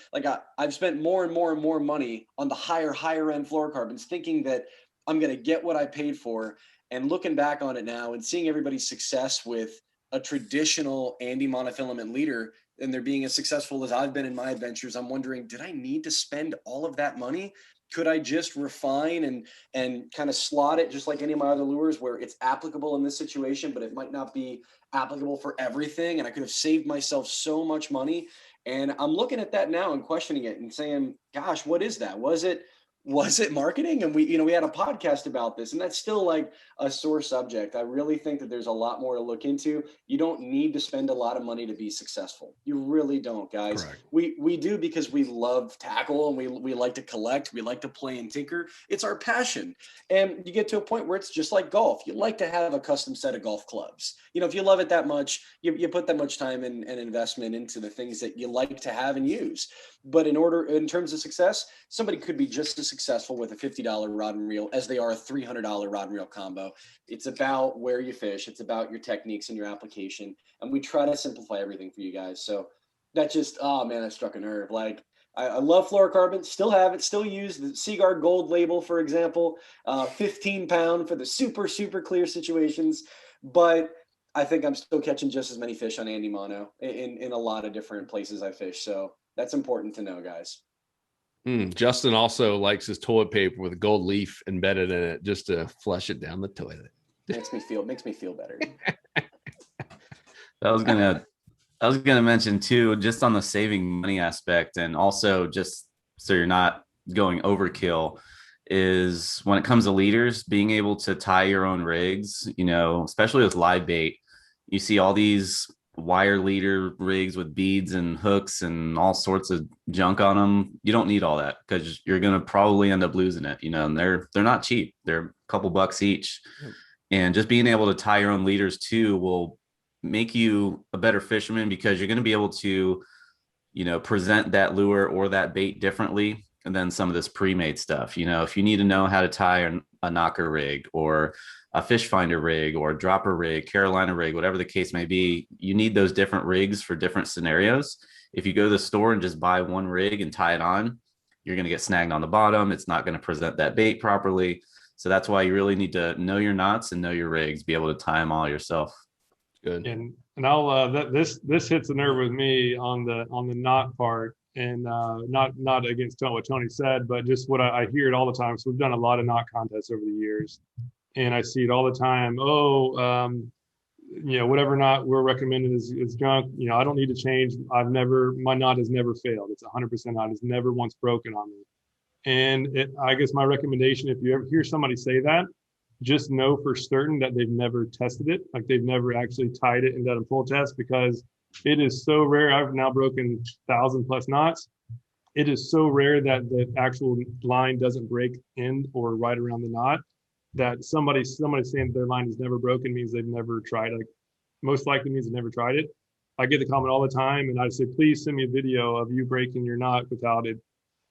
I've spent more and more money on the higher end fluorocarbons, thinking that I'm going to get what I paid for. And looking back on it now and seeing everybody's success with a traditional Andy monofilament leader, and they're being as successful as I've been in my adventures, I'm wondering, did I need to spend all of that money? Could I just refine and kind of slot it just like any of my other lures where it's applicable in this situation, but it might not be applicable for everything? And I could have saved myself so much money. And I'm looking at that now and questioning it and saying, gosh, what is that? Was it marketing? And we had a podcast about this, and that's still like a sore subject. I really think that there's a lot more to look into. You don't need to spend a lot of money to be successful. You really don't, guys. Correct. We do because we love tackle, and we like to collect. We like to play and tinker. It's our passion. And you get to a point where it's just like golf. You like to have a custom set of golf clubs. If you love it that much, you put that much time and investment into the things that you like to have and use. But in terms of success, somebody could be just as successful with a $50 rod and reel as they are a $300 rod and reel combo. It's about where you fish. It's about your techniques and your application. And we try to simplify everything for you guys. So that just, that struck a nerve. I love fluorocarbon, still have it, still use the Cigar Gold label, for example, 15 pound for the super, super clear situations. But I think I'm still catching just as many fish on Andy Mono in a lot of different places I fish. So that's important to know, guys. Justin also likes his toilet paper with a gold leaf embedded in it just to flush it down the toilet. Makes me feel better. I was gonna mention too, just on the saving money aspect, and also just so you're not going overkill, is when it comes to leaders, being able to tie your own rigs, especially with live bait, you see all these wire leader rigs with beads and hooks and all sorts of junk on them. You don't need all that because you're going to probably end up losing it, and they're not cheap. They're a couple bucks each. Yep. And just being able to tie your own leaders too will make you a better fisherman, because you're going to be able to, present that lure or that bait differently than some of this pre-made stuff. If you need to know how to tie a knocker rig or a fish finder rig or a dropper rig, Carolina rig, whatever the case may be, you need those different rigs for different scenarios. If you go to the store and just buy one rig and tie it on, you're going to get snagged on the bottom. It's not going to present that bait properly. So that's why you really need to know your knots and know your rigs, be able to tie them all yourself. Good. And I'll this hits the nerve with me on the knot part, and not against what Tony said, but just what I hear it all the time. So we've done a lot of knot contests over the years, and I see it all the time. Whatever knot we're recommending is junk. I don't need to change. My knot has never failed. It's 100% knot. It's never once broken on me. And I guess my recommendation, if you ever hear somebody say that, just know for certain that they've never tested it. Like they've never actually tied it and done a full test, because it is so rare. I've now broken 1,000+ knots. It is so rare that the actual line doesn't break in or right around the knot, that somebody saying their line is never broken means they've never tried it. Like, most likely means they've never tried it. I get the comment all the time, and I say, please send me a video of you breaking your knot without it.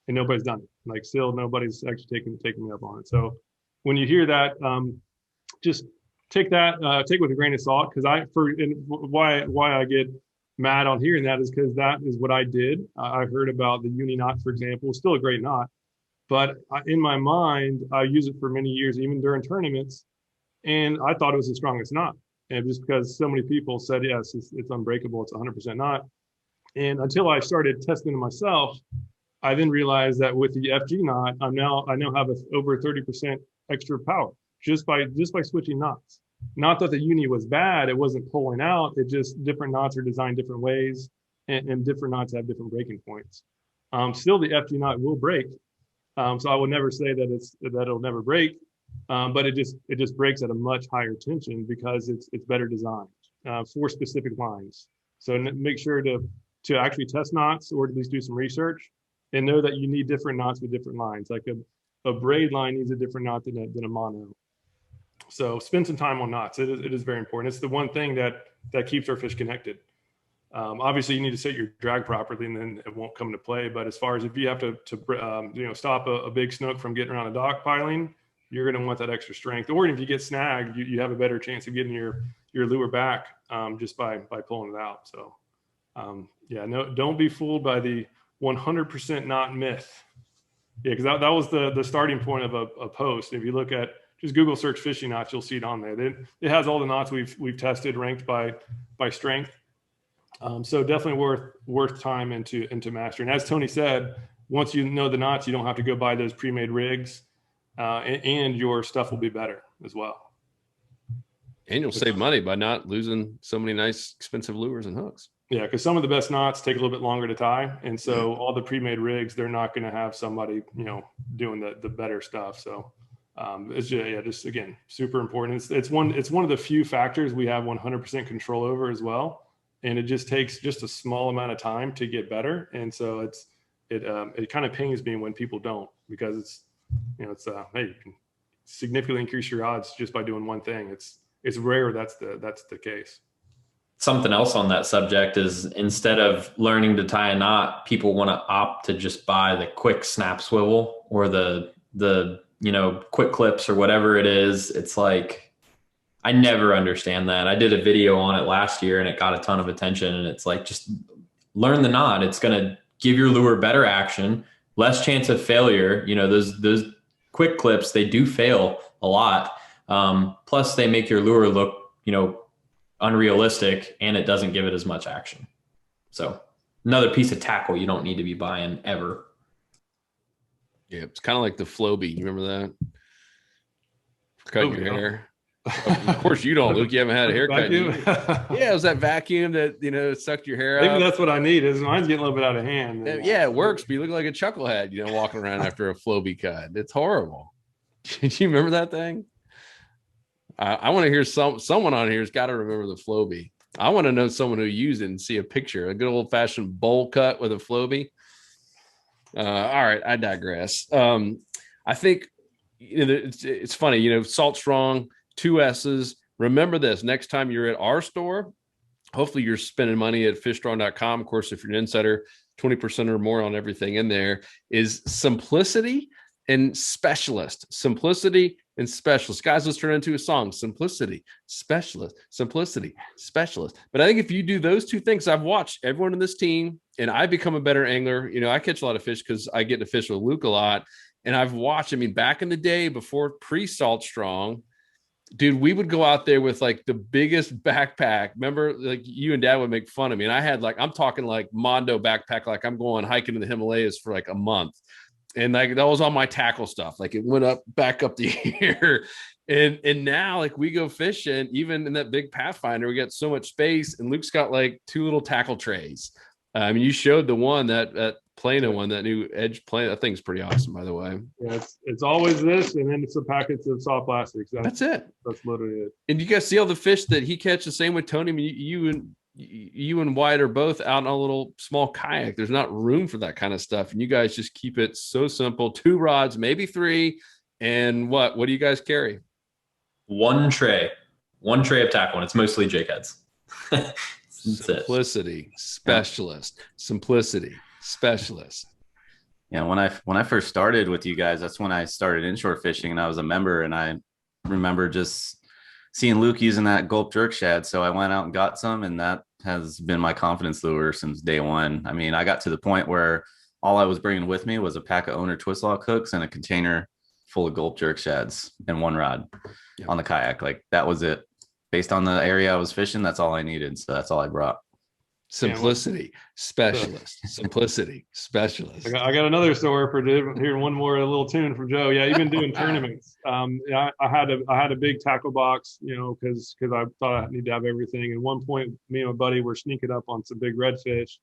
And nobody's done it. Like, still nobody's actually taking me up on it. So when you hear that, just take it with a grain of salt. Because why I get mad on hearing that is because that is what I did. I heard about the uni knot, for example, still a great knot, but in my mind, I used it for many years, even during tournaments, and I thought it was the strongest knot. And just because so many people said, yes, it's unbreakable, it's 100% knot. And until I started testing it myself, I then realized that with the FG knot, I now have over 30% extra power just by switching knots. Not that the uni was bad, it wasn't pulling out. It just, different knots are designed different ways, and different knots have different breaking points. Still, the FG knot will break, so I would never say that it'll never break, but it just breaks at a much higher tension because it's better designed for specific lines. So make sure to actually test knots, or at least do some research, and know that you need different knots with different lines. Like a braid line needs a different knot than a mono. So spend some time on knots. It is very important. It's the one thing that keeps our fish connected. Obviously, you need to set your drag properly, and then it won't come into play. But as far as if you have to stop a big snook from getting around a dock piling, you're going to want that extra strength. Or if you get snagged, you have a better chance of getting your lure back just by pulling it out. So don't be fooled by the 100% knot myth. Yeah, because that was the starting point of a post. If you look at, just Google search fishing knots, you'll see it on there. It has all the knots we've tested, ranked by strength. So definitely worth time into mastering. As Tony said, once you know the knots, you don't have to go buy those pre-made rigs, and your stuff will be better as well. And you'll save money by not losing so many nice, expensive lures and hooks. Yeah, because some of the best knots take a little bit longer to tie, and so all the pre-made rigs, they're not going to have somebody doing the better stuff. So it's just again super important. It's one of the few factors we have 100% control over as well, and it just takes just a small amount of time to get better. And so it kind of pains me when people don't, because it's hey, you can significantly increase your odds just by doing one thing. It's rare that's the case. Something else on that subject is, instead of learning to tie a knot, people want to opt to just buy the quick snap swivel or the quick clips or whatever it is. It's like, I never understand that. I did a video on it last year and it got a ton of attention, and it's like, just learn the knot. It's going to give your lure better action, less chance of failure. Those quick clips, they do fail a lot. Plus they make your lure look, unrealistic, and it doesn't give it as much action. So another piece of tackle you don't need to be buying ever. Yeah, it's kind of like the Floby. You remember that? For cutting your hair. Of course you don't, Luke. You haven't had a haircut. Yeah, it was that vacuum that sucked your hair out. Maybe that's what I need. Is mine's getting a little bit out of hand. Yeah, it works, but you look like a chucklehead, walking around after a Floby cut. It's horrible. Did you remember that thing? I want to hear someone on here has got to remember the Floby. I want to know someone who used it and see a picture, a good old fashioned bowl cut with a Floby. All right, I digress. I think it's funny, Salt Strong, 2 S's. Remember this, next time you're at our store, hopefully you're spending money at fishstrong.com. Of course, if you're an insider, 20% or more on everything in there is simplicity and specialist. Simplicity and specialist. Guys, let's turn into a song. Simplicity, specialist, simplicity, specialist. But I think if you do those 2 things, I've watched everyone in this team and I become a better angler. I catch a lot of fish because I get to fish with Luke a lot. And I've watched, back in the day before pre-Salt Strong, dude, we would go out there with like the biggest backpack. Remember, like you and Dad would make fun of me. And I had I'm talking like Mondo backpack, like I'm going hiking in the Himalayas for like a month. And like that was all my tackle stuff. Like it went back up the ear. And now like we go fishing, even in that big Pathfinder, we got so much space. And Luke's got like 2 little tackle trays. You showed the one that Plano one, that new Edge Plano. That thing's pretty awesome, by the way. Yeah, it's always this, and then it's some packets of soft plastics. That's it. That's literally it. And you guys see all the fish that he catches. Same with Tony. You and Wyatt are both out in a little small kayak. There's not room for that kind of stuff, and you guys just keep it so simple. 2 rods, maybe 3. And what do you guys carry? One tray of tackle, and it's mostly jig heads. Simplicity specialist. Simplicity specialist. Yeah, when I first started with you guys, that's when I started inshore fishing, and I was a member. And I remember just seeing Luke using that gulp jerk shad, so I went out and got some, and that has been my confidence lure since day one. I got to the point where all I was bringing with me was a pack of owner twist lock hooks and a container full of gulp jerk shads and 1 rod on the kayak. Like that was it. Based on the area I was fishing, that's all I needed. So that's all I brought. Simplicity specialist. Simplicity specialist. I got another story for hearing one more little tune from Joe. Yeah, even doing tournaments. I had a big tackle box, because I thought I need to have everything. And one point, me and my buddy were sneaking up on some big redfish,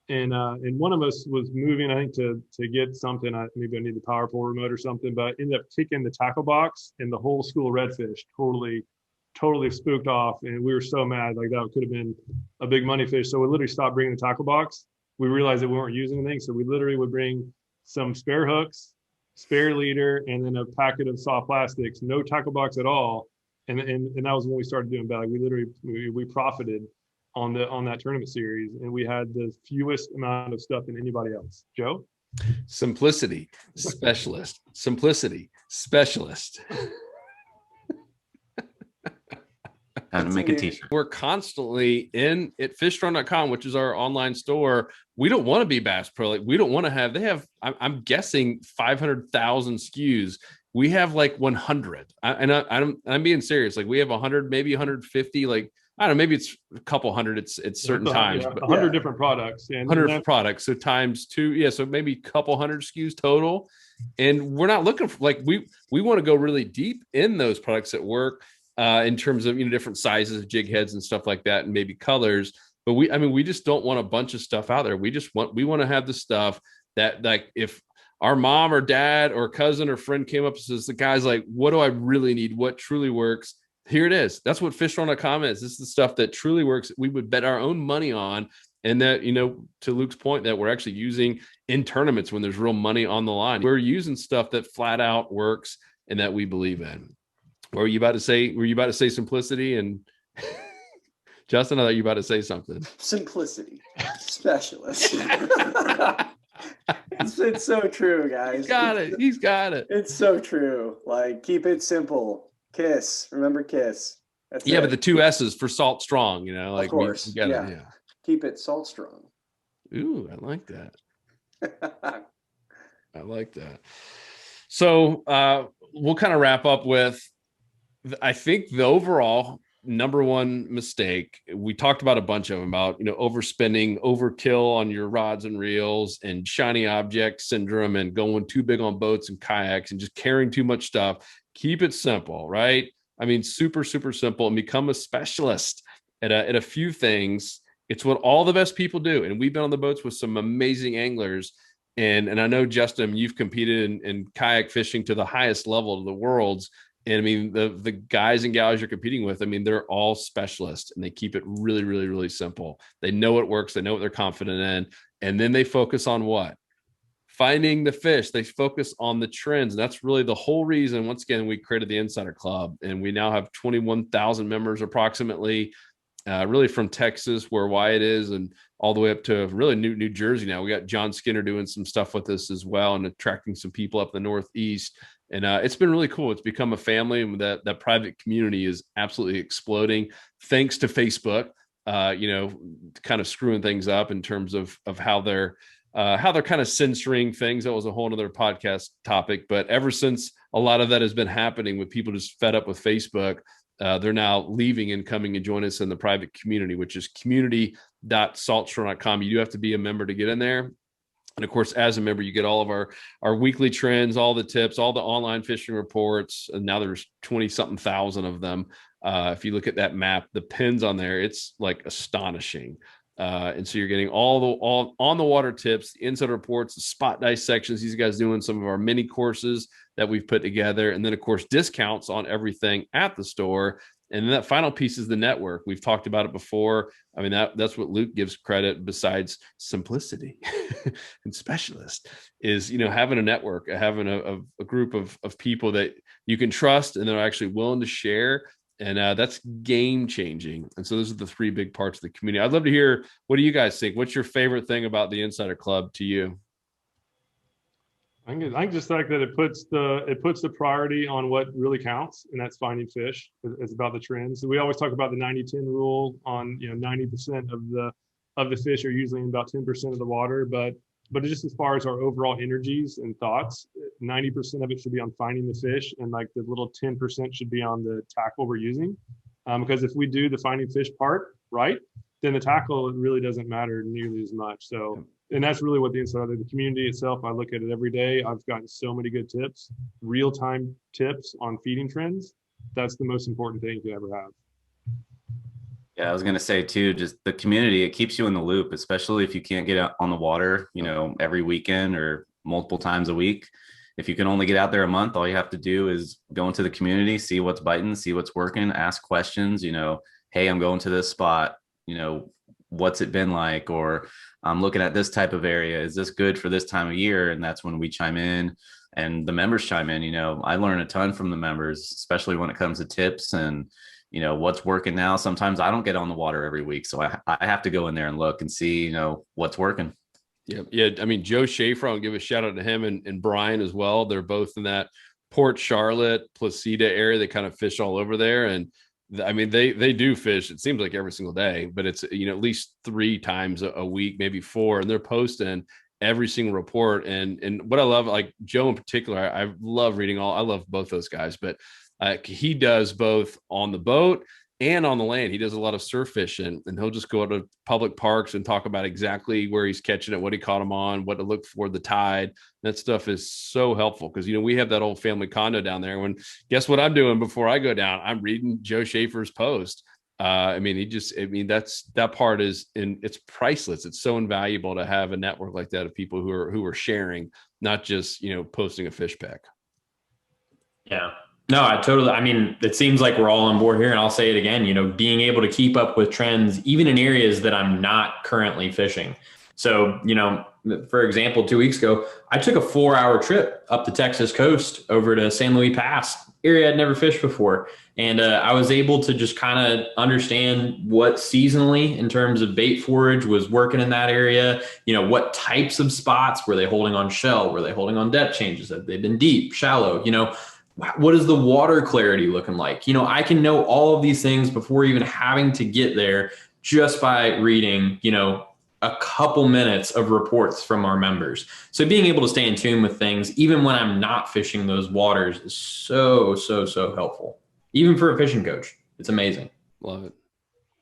and one of us was moving, I think, to get something. Maybe I need the power pole remote or something, but I ended up kicking the tackle box, and the whole school of redfish totally spooked off, and we were so mad. Like that could have been a big money fish. So we literally stopped bringing the tackle box. We realized that we weren't using anything, so we literally would bring some spare hooks, spare leader, and then a packet of soft plastics. No tackle box at all. And that was when we started doing bad. Like we literally we profited on that tournament series, and we had the fewest amount of stuff than anybody else. Joe? Simplicity specialist. Simplicity specialist. Time to make a t-shirt. We're constantly at fishstrong.com, which is our online store. We don't want to be Bass Pro. Like we don't want to have, they have, I'm guessing 500,000 SKUs. We have like 100. I'm being serious. Like we have 100, maybe 150, like, I don't know, maybe it's a couple hundred. It's certain times, but 100 different products. And 100 products. So times 2. Yeah. So maybe a couple hundred SKUs total. And we're not looking for, like, we want to go really deep in those products that work. In terms of different sizes of jig heads and stuff like that, and maybe colors. But we just don't want a bunch of stuff out there. We want to have the stuff that, like, if our mom or dad or cousin or friend came up and says, the guy's like, what do I really need? What truly works? Here it is. That's what fishstrong.com is. This is the stuff that truly works. We would bet our own money on. And that, to Luke's point, that we're actually using in tournaments when there's real money on the line. We're using stuff that flat out works and that we believe in. What were you about to say? Were you about to say simplicity? And Justin, I thought you were about to say something. Simplicity specialist. It's so true, guys. He's got it. It's so true. Like, keep it simple. KISS. Remember KISS. That's it. But the 2 S's for Salt Strong, like, of course. Yeah. Keep it Salt Strong. Ooh, I like that. I like that. So we'll kind of wrap up with, I think the overall number one mistake, we talked about a bunch of them, about, overspending, overkill on your rods and reels, and shiny object syndrome, and going too big on boats and kayaks and just carrying too much stuff. Keep it simple, right? I mean, super, super simple, and become a specialist at a few things. It's what all the best people do. And we've been on the boats with some amazing anglers. And I know, Justin, you've competed in kayak fishing to the highest level of the world's. And I mean, the guys and gals you're competing with, I mean, they're all specialists, and they keep it really, really, really simple. They know what works. They know what they're confident in. And then they focus on what? Finding the fish. They focus on the trends. And that's really the whole reason, once again, we created the Insider Club. And we now have 21,000 members approximately, really from Texas, where Wyatt is, and all the way up to really New Jersey now. We got John Skinner doing some stuff with us as well, and attracting some people up in the Northeast. And it's been really cool. It's become a family, and that private community is absolutely exploding thanks to Facebook, kind of screwing things up in terms of how they're kind of censoring things. That was a whole other podcast topic. But ever since a lot of that has been happening, with people just fed up with Facebook, they're now leaving and coming and join us in the private community, which is community.saltshore.com. You do have to be a member to get in there. And of course, as a member, you get all of our weekly trends, all the tips, all the online fishing reports. And now there's 20 something thousand of them. If you look at that map, the pins on there, it's like astonishing. And so you're getting all on the water tips, the inside reports, the spot dissections. These guys doing some of our mini courses that we've put together. And then, of course, discounts on everything at the store. And then that final piece is the network. We've talked about it before. I mean, that's what Luke gives credit, besides simplicity and specialist, is, having a network, having a group of people that you can trust and they're actually willing to share. And that's game changing. And so those are the three big parts of the community. I'd love to hear, what do you guys think? What's your favorite thing about the Insider Club to you? I just like that it puts the priority on what really counts, and that's finding fish. It's about the trends. So we always talk about the 90-10 rule on 90% of the fish are usually in about 10% of the water, but just as far as our overall energies and thoughts, 90% of it should be on finding the fish, and like the little 10% should be on the tackle we're using. Because if we do the finding fish part right, then the tackle really doesn't matter nearly as much. So, and that's really what the Insider, the community itself, I look at it every day. I've gotten so many good tips, real-time tips on feeding trends. That's the most important thing you ever have. Yeah, I was going to say too, just the community, it keeps you in the loop, especially if you can't get out on the water, every weekend or multiple times a week. If you can only get out there a month, all you have to do is go into the community, see what's biting, see what's working, ask questions, hey, I'm going to this spot, what's it been like? Or I'm looking at this type of area. Is this good for this time of year? And that's when we chime in and the members chime in. I learn a ton from the members, especially when it comes to tips and, what's working now. Sometimes I don't get on the water every week, so I have to go in there and look and see, what's working. Yeah. I mean, Joe Schaefer, I'll give a shout out to him and Brian as well. They're both in that Port Charlotte, Placida area. They kind of fish all over there. And I mean, they do fish, it seems like every single day, but it's, at least 3 times a week, maybe 4. And they're posting every single report. And what I love, like Joe in particular, I love reading I love both those guys, but he does both on the boat and on the land. He does a lot of surf fishing, and he'll just go to public parks and talk about exactly where he's catching it, what he caught them on, what to look for, the tide. That stuff is so helpful because, we have that old family condo down there. When guess what I'm doing before I go down? I'm reading Joe Schaefer's post. That part it's priceless. It's so invaluable to have a network like that of people who are sharing, not just, posting a fish pic. Yeah. No, it seems like we're all on board here, and I'll say it again, being able to keep up with trends, even in areas that I'm not currently fishing. So, for example, 2 weeks ago, I took a 4-hour trip up the Texas coast over to San Luis Pass, area I'd never fished before. And I was able to just kind of understand what seasonally in terms of bait forage was working in that area. What types of spots were they holding on shell? Were they holding on depth changes? Have they been deep, shallow? What is the water clarity looking like? I can know all of these things before even having to get there just by reading, a couple minutes of reports from our members. So being able to stay in tune with things, even when I'm not fishing those waters, is so, so, so helpful. Even for a fishing coach, it's amazing. Love it.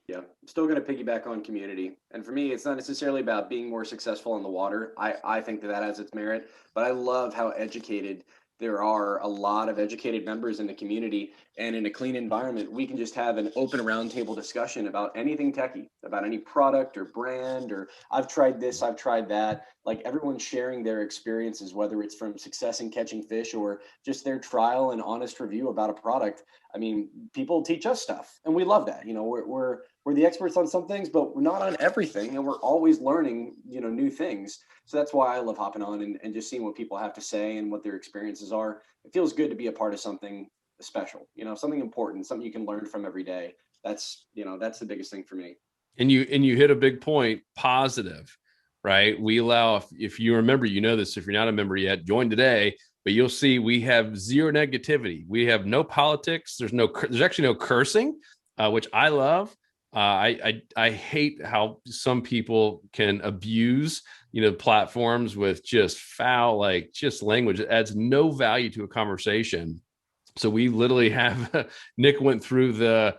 Yeah, I'm still going to piggyback on community. And for me, it's not necessarily about being more successful on the water. I think that has its merit, but I love how educated there are a lot of educated members in the community, and in a clean environment, we can just have an open roundtable discussion about anything techie, about any product or brand, or I've tried this, I've tried that. Like, everyone's sharing their experiences, whether it's from success in catching fish or just their trial and honest review about a product. I mean, people teach us stuff, and we love that. You know, we're the experts on some things, but we're not on everything, and we're always learning, you know, new things. So that's why I love hopping on and just seeing what people have to say and what their experiences are. It feels good to be a part of something special, you know, something important, something you can learn from every day. That's, you know, that's the biggest thing for me. And you hit a big point, positive, right? We allow, if you remember, you know this, if you're not a member yet, join today, but you'll see we have zero negativity. We have no politics. There's actually no cursing, which I love. I hate how some people can abuse, you know, platforms with just foul, like just language. It adds no value to a conversation. So we literally have Nick went through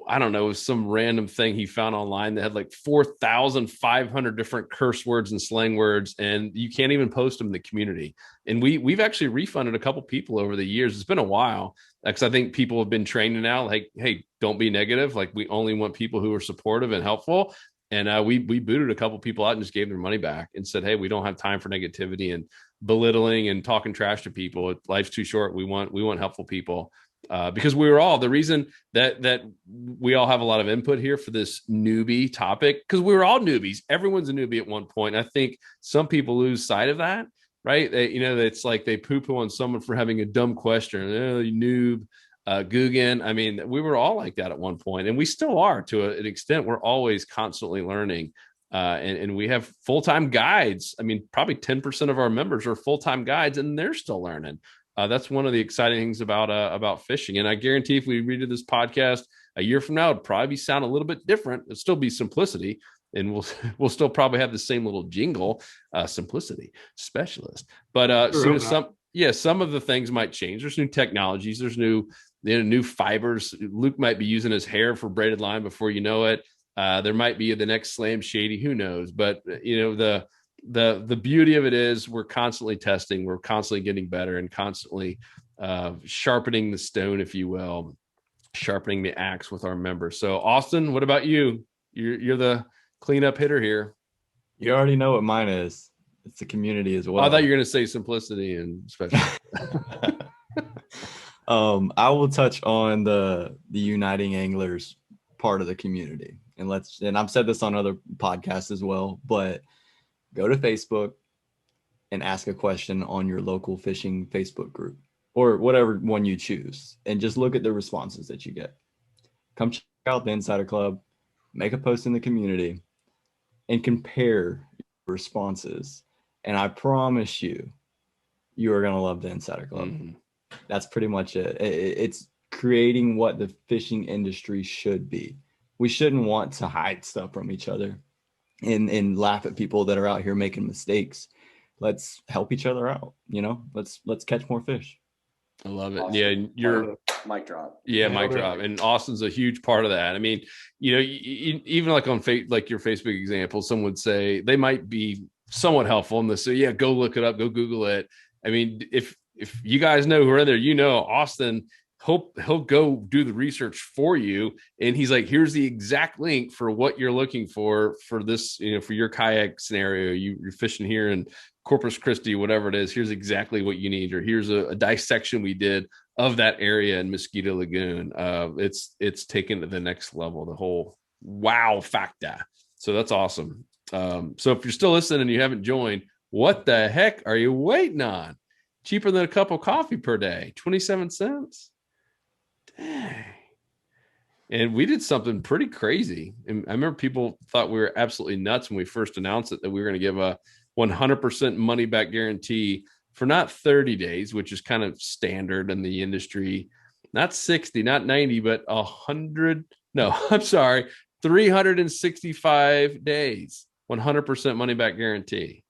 I don't know, some random thing he found online that had like 4,500 different curse words and slang words, and you can't even post them in the community. And we've actually refunded a couple people over the years. It's been a while, because I think people have been trained now, like, hey, don't be negative. Like, we only want people who are supportive and helpful. And we booted a couple people out and just gave their money back and said, hey, we don't have time for negativity and belittling and talking trash to people. Life's too short. We want helpful people. Because we were all, the reason that we all have a lot of input here for this newbie topic, because we were all newbies. Everyone's a newbie at one point. And I think some people lose sight of that, right? You know, it's like they poo-poo on someone for having a dumb question. Oh, you noob, Guggen. I mean, we were all like that at one point, and we still are to an extent. We're always constantly learning. And we have full-time guides. I mean, probably 10% of our members are full-time guides, and they're still learning. That's one of the exciting things about fishing. And I guarantee if we redid this podcast a year from now, it'd probably sound a little bit different. It'd still be simplicity, and we'll still probably have the same little jingle, simplicity specialist. But some of the things might change. There's new technologies. There's new fibers. Luke might be using his hair for braided line before you know it. There might be the next Slam Shady. Who knows? But you know, the beauty of it is we're constantly testing, we're constantly getting better, and constantly sharpening the stone, if you will, sharpening the axe with our members. So Austin, what about you? You're the cleanup hitter here. You already know what mine is. It's the community as well. I thought you were going to say simplicity and special. I will touch on the uniting anglers part of the community, and I've said this on other podcasts as well, but go to Facebook and ask a question on your local fishing Facebook group or whatever one you choose, and just look at the responses that you get. Come check out the Insider Club, make a post in the community, and compare responses. And I promise you are going to love the Insider Club. Mm-hmm. That's pretty much it. It's creating what the fishing industry should be. We shouldn't want to hide stuff from each other and laugh at people that are out here making mistakes. Let's help each other out. You know, let's catch more fish. I love it. Awesome. Yeah, you're mic drop. Yeah, mic drop. And Austin's a huge part of that. I mean, you know, even like on like your Facebook example, someone would say they might be somewhat helpful, and they say, yeah, go look it up, go Google it. I mean, if you guys know who are in there, you know, Austin, he'll go do the research for you, and he's like, here's the exact link for what you're looking for this, you know, for your kayak scenario. You're fishing here in Corpus Christi, whatever it is. Here's exactly what you need, or here's a dissection we did of that area in Mosquito Lagoon. It's taken to the next level, the whole wow factor. So that's awesome. So if you're still listening and you haven't joined, what the heck are you waiting on? Cheaper than a cup of coffee per day, 27 cents. Dang. And we did something pretty crazy. And I remember people thought we were absolutely nuts when we first announced it, that we were going to give a 100% money back guarantee for not 30 days, which is kind of standard in the industry, not 60, not 90, but 100. No, I'm sorry, 365 days, 100% money back guarantee.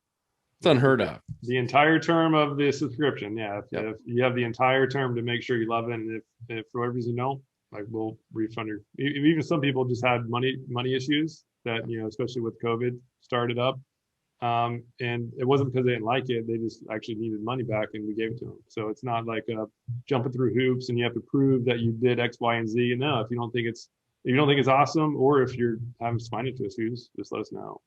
It's unheard of. The entire term of the subscription. Yeah. If you have the entire term to make sure you love it. And if for whatever reason you don't, like, we'll refund your, even some people just had money issues that, you know, especially with COVID started up. And it wasn't because they didn't like it. They just actually needed money back, and we gave it to them. So it's not like jumping through hoops and you have to prove that you did X, Y, and Z. And no, if you don't think it's awesome, or if you're having financial issues, just let us know.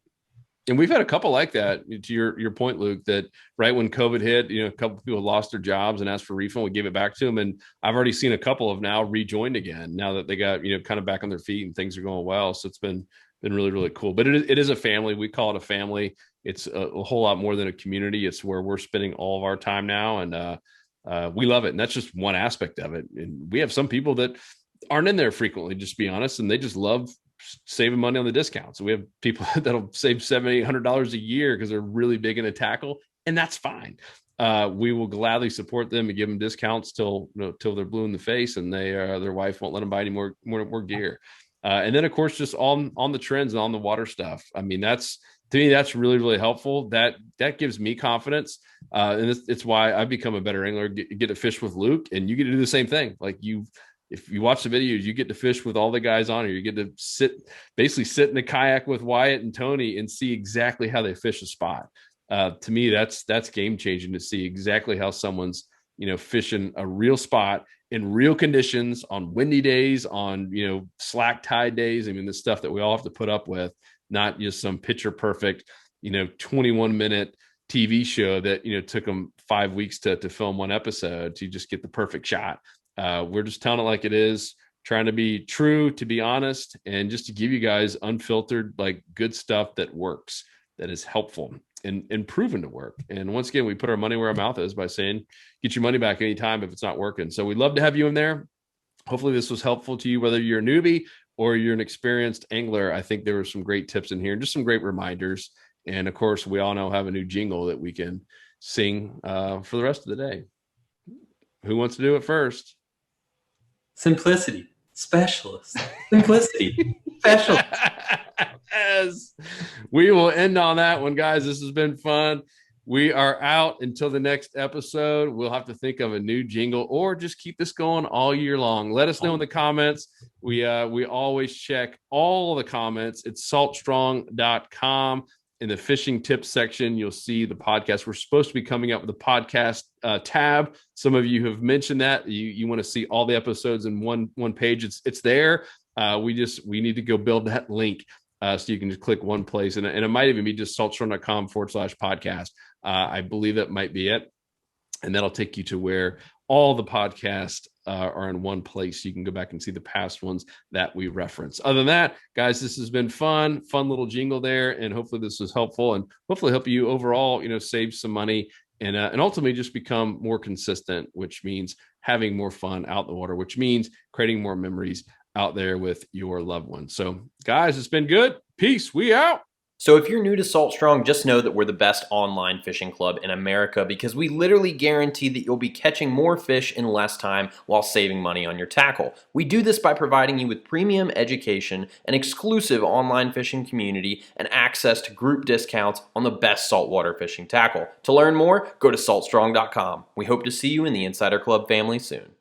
And we've had a couple like that, to your point, Luke, that right when COVID hit, a couple of people lost their jobs and asked for refund. We gave it back to them. And I've already seen a couple of now rejoined again, now that they got, kind of back on their feet and things are going well. So it's been really, really cool. But it is a family. We call it a family. It's a whole lot more than a community. It's where we're spending all of our time now. And we love it. And that's just one aspect of it. And we have some people that aren't in there frequently, just to be honest, and they just love saving money on the discounts. So we have people that'll save $700-800 a year because they're really big in a tackle, and that's fine. We will gladly support them and give them discounts till they're blue in the face, and their wife won't let them buy any more gear. And then of course, just on the trends and on the water stuff. I mean, to me, that's really, really helpful. That gives me confidence. And it's why I've become a better angler, get to fish with Luke, and you get to do the same thing. Like if you watch the videos, you get to fish with all the guys on here. You get to sit in a kayak with Wyatt and Tony and see exactly how they fish a spot. To me, that's game changing to see exactly how someone's, fishing a real spot in real conditions on windy days, on, slack tide days. I mean, the stuff that we all have to put up with, not just some picture perfect, 21-minute TV show that, took them 5 weeks to film one episode to just get the perfect shot. We're just telling it like it is, trying to be true, to be honest, and just to give you guys unfiltered, like, good stuff that works, that is helpful and proven to work. And once again, we put our money where our mouth is by saying, get your money back anytime if it's not working. So we'd love to have you in there. Hopefully this was helpful to you, whether you're a newbie or you're an experienced angler. I think there were some great tips in here and just some great reminders. And of course, we all now have a new jingle that we can sing for the rest of the day. Who wants to do it first? Simplicity specialist. Simplicity specialist. Yes. We will end on that one, guys. This has been fun. We are out until the next episode. We'll have to think of a new jingle or just keep this going all year long. Let us know in the comments. We always check all the comments. It's saltstrong.com. In the fishing tips section, you'll see the podcast. We're supposed to be coming up with a podcast tab. Some of you have mentioned that you want to see all the episodes in one page. It's there. We need to go build that link so you can just click one place, and it might even be just saltstrong.com/podcast. I believe that might be it, and that'll take you to where all the podcasts are in one place. You can go back and see the past ones that we reference. Other than that, guys, this has been fun little jingle there, and hopefully this was helpful and hopefully help you overall, save some money and ultimately just become more consistent, which means having more fun out in the water, which means creating more memories out there with your loved ones. So guys, it's been good. Peace. We out. So if you're new to Salt Strong, just know that we're the best online fishing club in America because we literally guarantee that you'll be catching more fish in less time while saving money on your tackle. We do this by providing you with premium education, an exclusive online fishing community, and access to group discounts on the best saltwater fishing tackle. To learn more, go to saltstrong.com. We hope to see you in the Insider Club family soon.